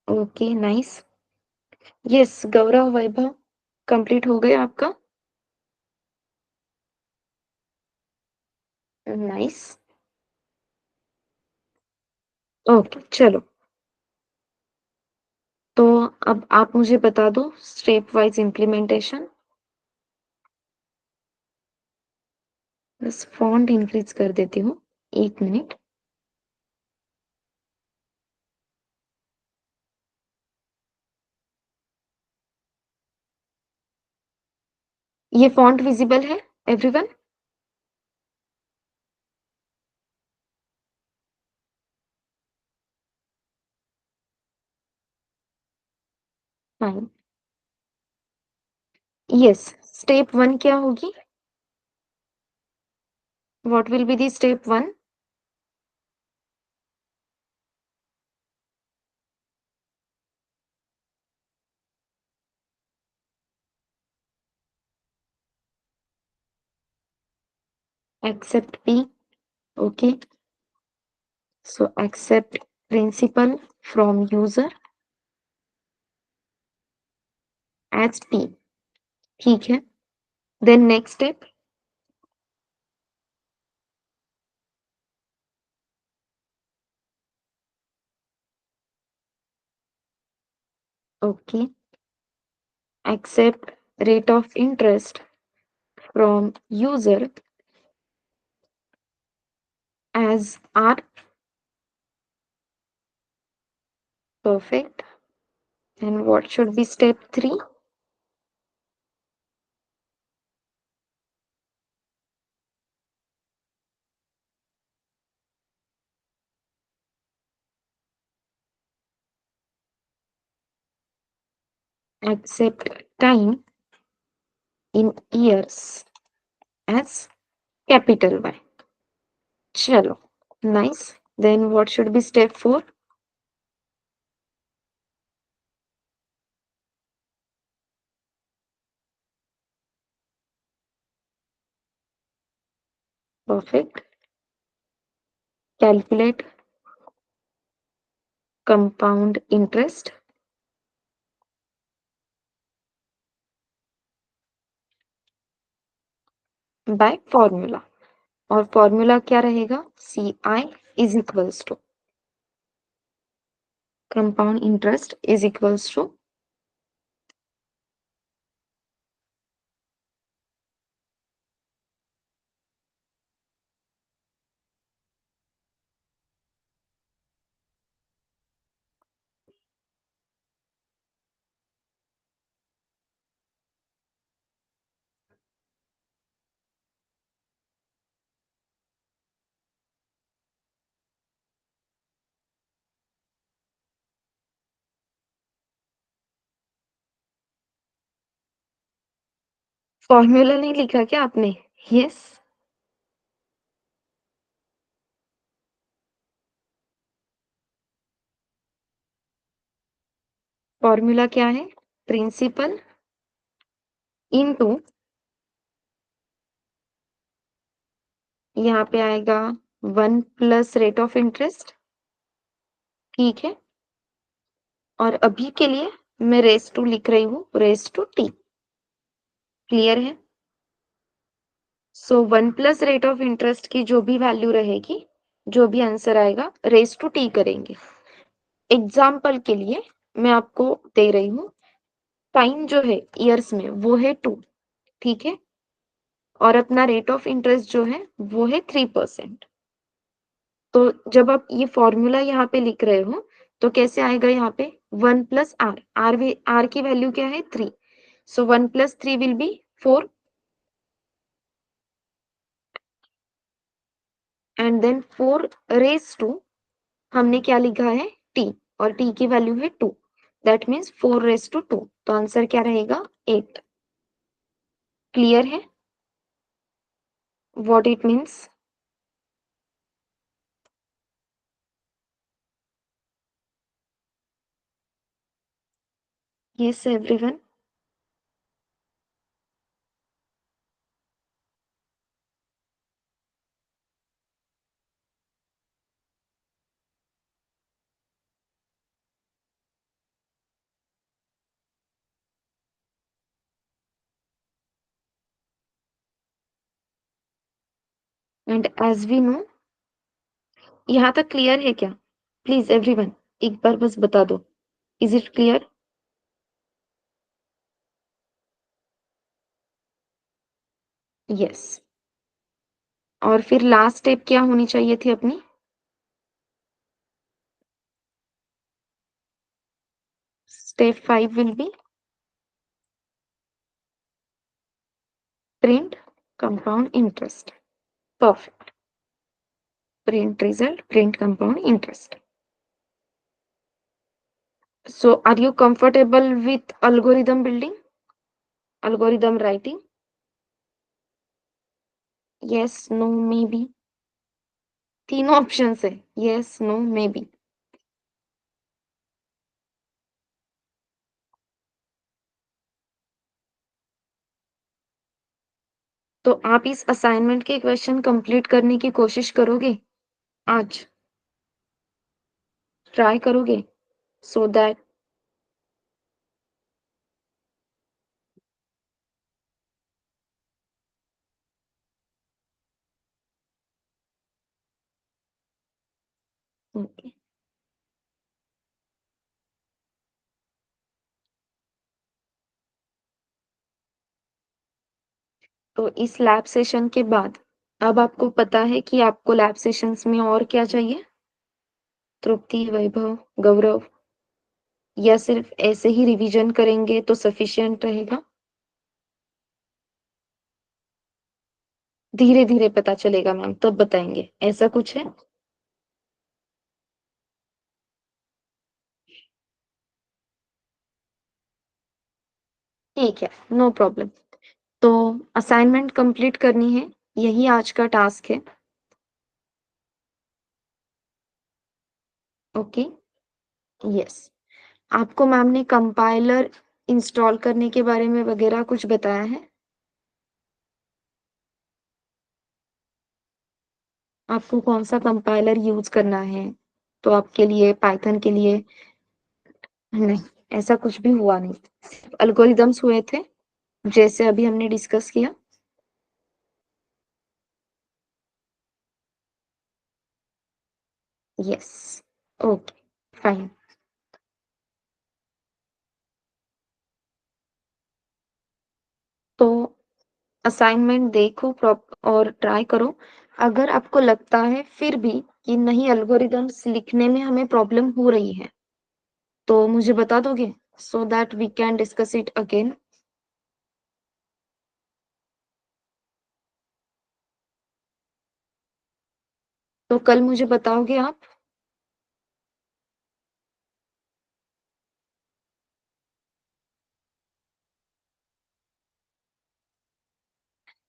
Okay, nice. Yes, Gaurav, Vaibhav, complete हो गया आपका? नाइस। ओके, चलो। तो अब आप मुझे बता दो स्टेप वाइज इम्प्लीमेंटेशन। बस फॉन्ट इंक्रीज कर देती हूँ, 1 मिनट। ये फॉन्ट विजिबल है एवरीवन? फाइन। यस, स्टेप 1 क्या होगी? What will be the step 1? Accept P. Okay. So accept principal from user as P. ठीक है। Then next step. Okay. Accept rate of interest from user as R. Perfect. And what should be step 3? Accept time in years as capital Y. Chalo. Nice. Then what should be step 4? Perfect. Calculate compound interest by formula. और फॉर्मूला क्या रहेगा? CI is equals to compound interest is equals to formula नहीं लिखा क्या आपने? यस। फॉर्मूला क्या है? प्रिंसिपल इनटू, यहाँ पे आएगा 1 प्लस रेट ऑफ इंटरेस्ट। ठीक है। और अभी के लिए मैं रेस टू लिख रही हूँ, रेस टू टी। क्लियर है? So 1 plus rate of interest की जो भी वैल्यू रहेगी, जो भी आंसर आएगा, रेस टू टी करेंगे। एग्जाम्पल के लिए मैं आपको दे रही हूँ, टाइम जो है ईयर्स में वो है 2। ठीक है। और अपना रेट ऑफ इंटरेस्ट जो है वो है 3%। तो जब आप ये फॉर्मूला यहाँ पे लिख रहे हो तो कैसे आएगा? यहाँ पे 1 प्लस आर, आर की वैल्यू क्या है? 3। So 1 plus 3 will be 4 and then 4 raise to, हमने क्या लिखा है? टी। और टी की वैल्यू है 2, दैट मीन्स 4 रेस टू 2। तो आंसर क्या रहेगा? 8। क्लियर है what it means? Yes everyone. And as we know, यहाँ तक क्लियर है क्या? प्लीज एवरीवन, एक बार बस बता दो, इज इट क्लियर? यस। और फिर लास्ट स्टेप क्या होनी चाहिए थी अपनी? Step 5 will be print compound interest. Perfect. Print result, print compound interest. So are you comfortable with algorithm building, algorithm writing? Yes, no, maybe. तीनों ऑप्शन है, yes, no, maybe. तो आप इस असाइनमेंट के क्वेश्चन कंप्लीट करने की कोशिश करोगे आज? ट्राई करोगे सो दैट? ओके। तो इस लैब सेशन के बाद अब आपको पता है कि आपको लैब सेशंस में और क्या चाहिए? तृप्ति, वैभव, गौरव, या सिर्फ ऐसे ही रिवीजन करेंगे तो सफिशिएंट रहेगा? धीरे धीरे पता चलेगा मैम, तब बताएंगे, ऐसा कुछ है? ठीक है, नो प्रॉब्लम। तो असाइनमेंट कंप्लीट करनी है, यही आज का टास्क है। ओके। यस। आपको मैम ने कंपाइलर इंस्टॉल करने के बारे में वगैरह कुछ बताया है? आपको कौन सा कंपाइलर यूज करना है? तो आपके लिए पाइथन के लिए नहीं, ऐसा कुछ भी हुआ नहीं। एल्गोरिदम्स हुए थे जैसे अभी हमने डिस्कस किया। यस। Okay, fine. तो असाइनमेंट देखो और ट्राई करो। अगर आपको लगता है फिर भी कि नहीं, एल्गोरिदम्स लिखने में हमें प्रॉब्लम हो रही है, तो मुझे बता दोगे so that we can discuss it again? तो कल मुझे बताओगे आप?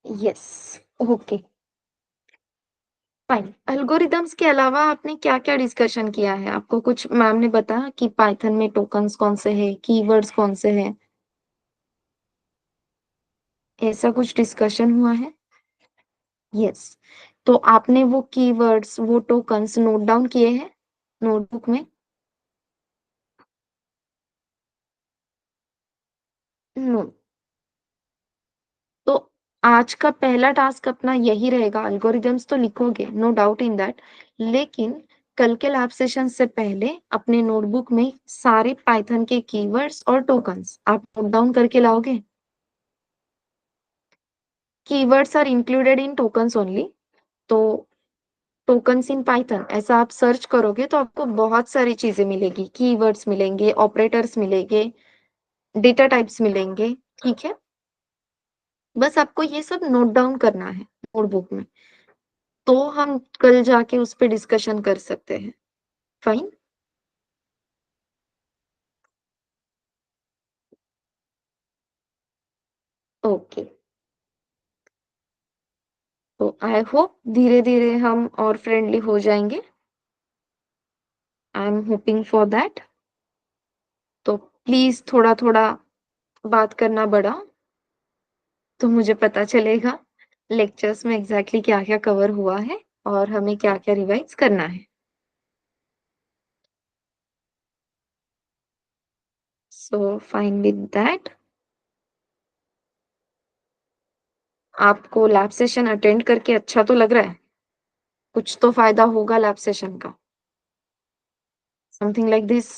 यस। Okay, fine. एल्गोरिदम्स के अलावा आपने क्या क्या डिस्कशन किया है? आपको कुछ मैम ने बताया कि पाइथन में टोकन्स कौन से हैं, कीवर्ड्स कौन से हैं? ऐसा कुछ डिस्कशन हुआ है? यस। तो आपने वो कीवर्ड्स, वो टोकन्स नोट डाउन किए हैं नोटबुक में? नो। तो आज का पहला टास्क अपना यही रहेगा, एल्गोरिदम्स तो लिखोगे, नो डाउट इन दैट, लेकिन कल के लैब सेशन से पहले अपने नोटबुक में सारे पाइथन के कीवर्ड्स और टोकन्स आप नोट डाउन करके लाओगे? Keywords are included in tokens only. तो टोकन्स इन पाइथन ऐसा आप सर्च करोगे तो आपको बहुत सारी चीजें मिलेगी, कीवर्ड्स मिलेंगे, ऑपरेटर्स मिलेंगे, डेटा टाइप्स मिलेंगे। ठीक है, बस आपको ये सब नोट डाउन करना है नोटबुक में, तो हम कल जाके उस पे डिस्कशन कर सकते हैं। फाइन। ओके। तो आई होप धीरे धीरे हम और फ्रेंडली हो जाएंगे। I am hoping for that. तो प्लीज थोड़ा थोड़ा बात करना बढ़ा, तो मुझे पता चलेगा लेक्चर्स में एग्जैक्टली क्या क्या कवर हुआ है और हमें क्या क्या रिवाइज करना है। So fine with that. आपको लैब सेशन अटेंड करके अच्छा तो लग रहा है? कुछ तो फ़ायदा होगा लैब सेशन का। Something like this.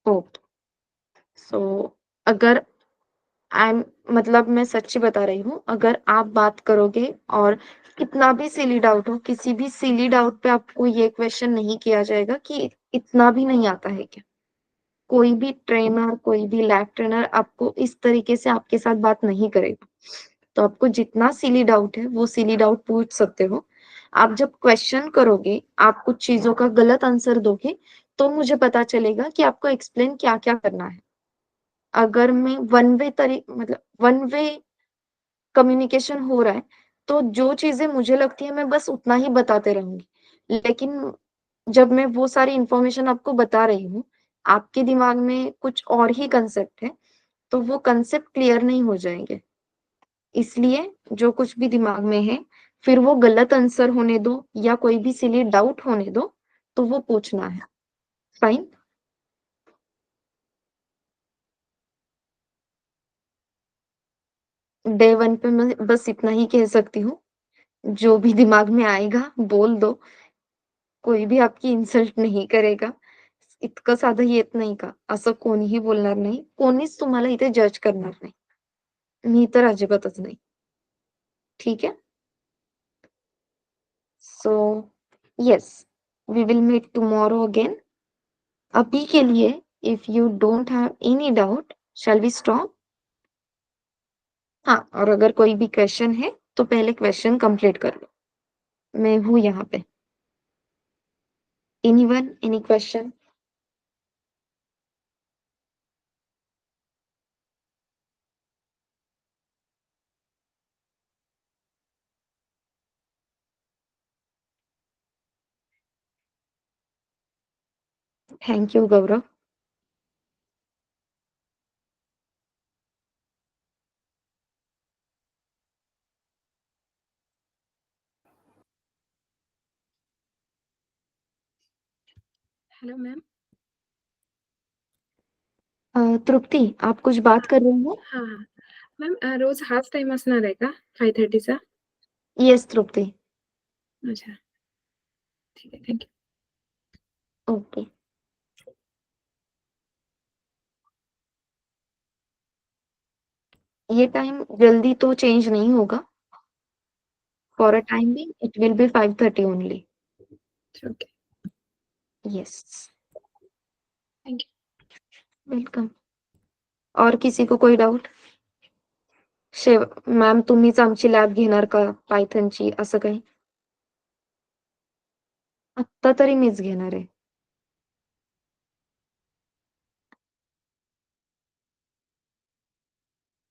ओके। सो अगर आई एम मतलब मैं सच्ची बता रही हूँ, अगर आप बात करोगे और कितना भी सिली डाउट हो, किसी भी सिली डाउट पे आपको ये क्वेश्चन नहीं किया जाएगा कि इतना भी नहीं आता है क्या? कोई भी ट्रेनर, कोई भी लैब ट्रेनर आपको इस तरीके से आपके साथ बात नहीं करेगा। तो आपको जितना सिली डाउट है, वो सिली डाउट पूछ सकते हो। आप जब क्वेश्चन करोगे, आप कुछ चीज़ों का गलत आंसर दोगे, तो मुझे पता चलेगा कि आपको एक्सप्लेन क्या-क्या करना है। अगर मैं वन वे कम्युनिकेशन हो रहा है, तो जो चीज़ें मुझे लगती है मैं बस उतना ही बताते रहूँगी। लेकिन जब मैं वो सारी इन्फॉर्मेशन आपको बता रही हूँ, आपके दिमाग में कुछ और ही कांसेप्ट है, तो वो कांसेप्ट क्लियर नहीं हो जाएँगे। इसलिए जो कुछ भी दिमाग में है, फिर वो गलत आंसर होने दो या कोई भी सिली डाउट होने दो, तो वो पूछना है। फाइन? डे 1 पे मैं बस इतना ही कह सकती हूँ, जो भी दिमाग में आएगा बोल दो, कोई भी आपकी इन्सल्ट नाही करेगा. इतकं साधं येत नाही का? असं कोणीही बोलणार नाही. कोणीच तुम्हाला इथे जज करणार नाही. मी तर अजिबातच नाही. ठीक है? So yes, we will meet tomorrow again. अभी के लिए if you don't have any doubt, shall we stop? हाँ, और अगर कोई भी क्वेश्चन है, तो पहले क्वेश्चन कंप्लीट कर लो. मैं हूँ यहाँ पे. Anyone, any question? Thank you Gaurav. Hello ma'am. Trupti, आप कुछ बात कर रही हो? हां, हां. मॅम रोज हाच टाईम असणार आहे का 5:30 चा? येस तृप्ती. अच्छा. ठीक आहे. Thank you. ओके. ये टाइम जल्दी तो चेंज नहीं होगा. For a time being it will be 5:30 only. Okay. Yes. Thank you. Welcome. और किसी को कोई डाउट? मॅम तुम्हीच आमची लॅब घेणार का पायथनची असं काही? आत्ता तरी मीच घेणार आहे.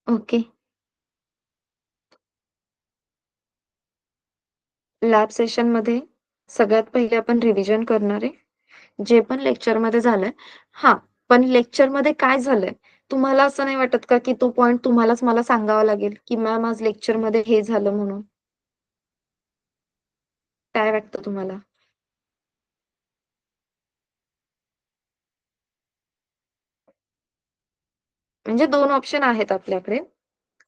ओके. लॅब सेशनमध्ये सगळ्यात पहिले आपण रिव्हिजन करणार आहे. जे पण लेक्चरमध्ये झालंय. हां, पण लेक्चरमध्ये काय झालंय? तुम्हाला असं नाही वाटत का, की तो पॉइंट तुम्हालाच मला सांगावा लागेल, की मॅम आज लेक्चरमध्ये हे झालं म्हणून? काय वाटतं तुम्हाला? म्हणजे 2 ऑप्शन आहेत आपल्याकडे.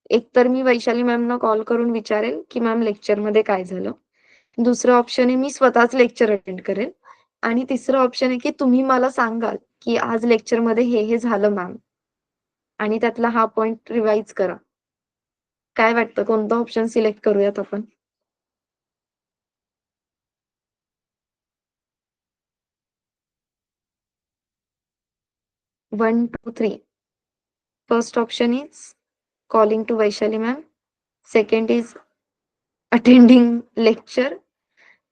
एक तर मी वैशाली मॅमना कॉल करून विचारेल, की मॅम लेक्चरमध्ये काय झालं? दुसरं ऑप्शन आहे मी स्वतःच लेक्चर अटेंड करेल आणि तिसरं ऑप्शन आहे, की तुम्ही मला सांगाल, की आज लेक्चरमध्ये हे झालं मॅम आणि त्यातला हा पॉइंट रिवाईज करा. काय वाटतं कोणता ऑप्शन सिलेक्ट करूयात आपण? One, two, three. First option is calling to Vaishali ma'am. Second is attending lecture.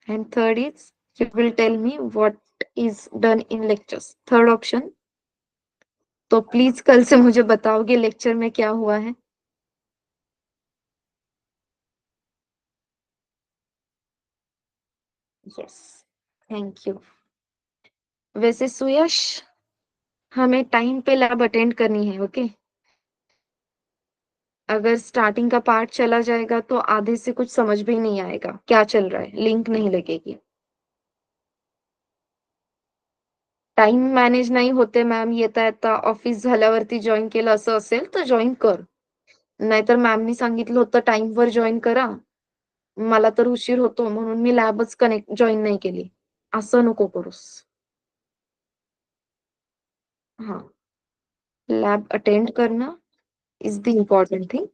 And third is you will tell me what is done in lectures. Third option. तो प्लीज कल से मुझे बताओगे लेक्चर में क्या हुआ है? यस. Thank you. वैसे सुयश, हमें टाइम पे लैब अटेंड करनी है. ओके. अगर स्टार्टिंग का पार्ट चला जाएगा तो आधे से कुछ समझ भी नहीं आएगा क्या चल रहा है, लिंक नहीं लगेगी. टाईम मॅनेज नाही होते मॅम, येता-येता ऑफिस झाल्यावरती जॉइन केलं असं असेल तर जॉइन कर. नाहीतर मॅमनी सांगितलं होतं टाईमवर जॉइन करा. मला तर उशीर होतो म्हणून मी लॅबच जॉइन नाही केली. असं नको करूस. हां. लॅब अटेंड करणं इज द इम्पोर्टंट थिंग.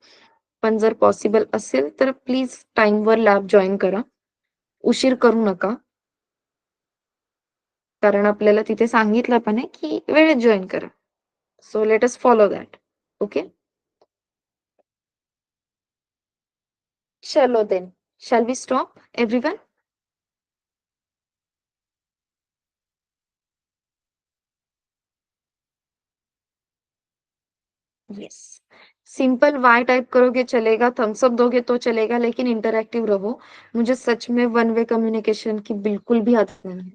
पण जर पॉसिबल असेल तर प्लीज टाईमवर लॅब जॉइन करा. उशीर करू नका. कारण आपल्याला तिथे सांगितलं पण आहे, की वेळेत जॉइन करा. So let us follow that. Okay? चलो then. Shall we stop everyone? Yes. Simple Y type करोगे चलेगा, थम्स अप दोगे तो चलेगा, लेकिन इंटरैक्टिव रहो। मुझे सच में वन वे कम्युनिकेशन की बिल्कुल भी आदत नहीं है।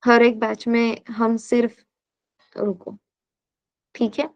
हर एक बैच में हम सिर्फ रुको, ठीक है?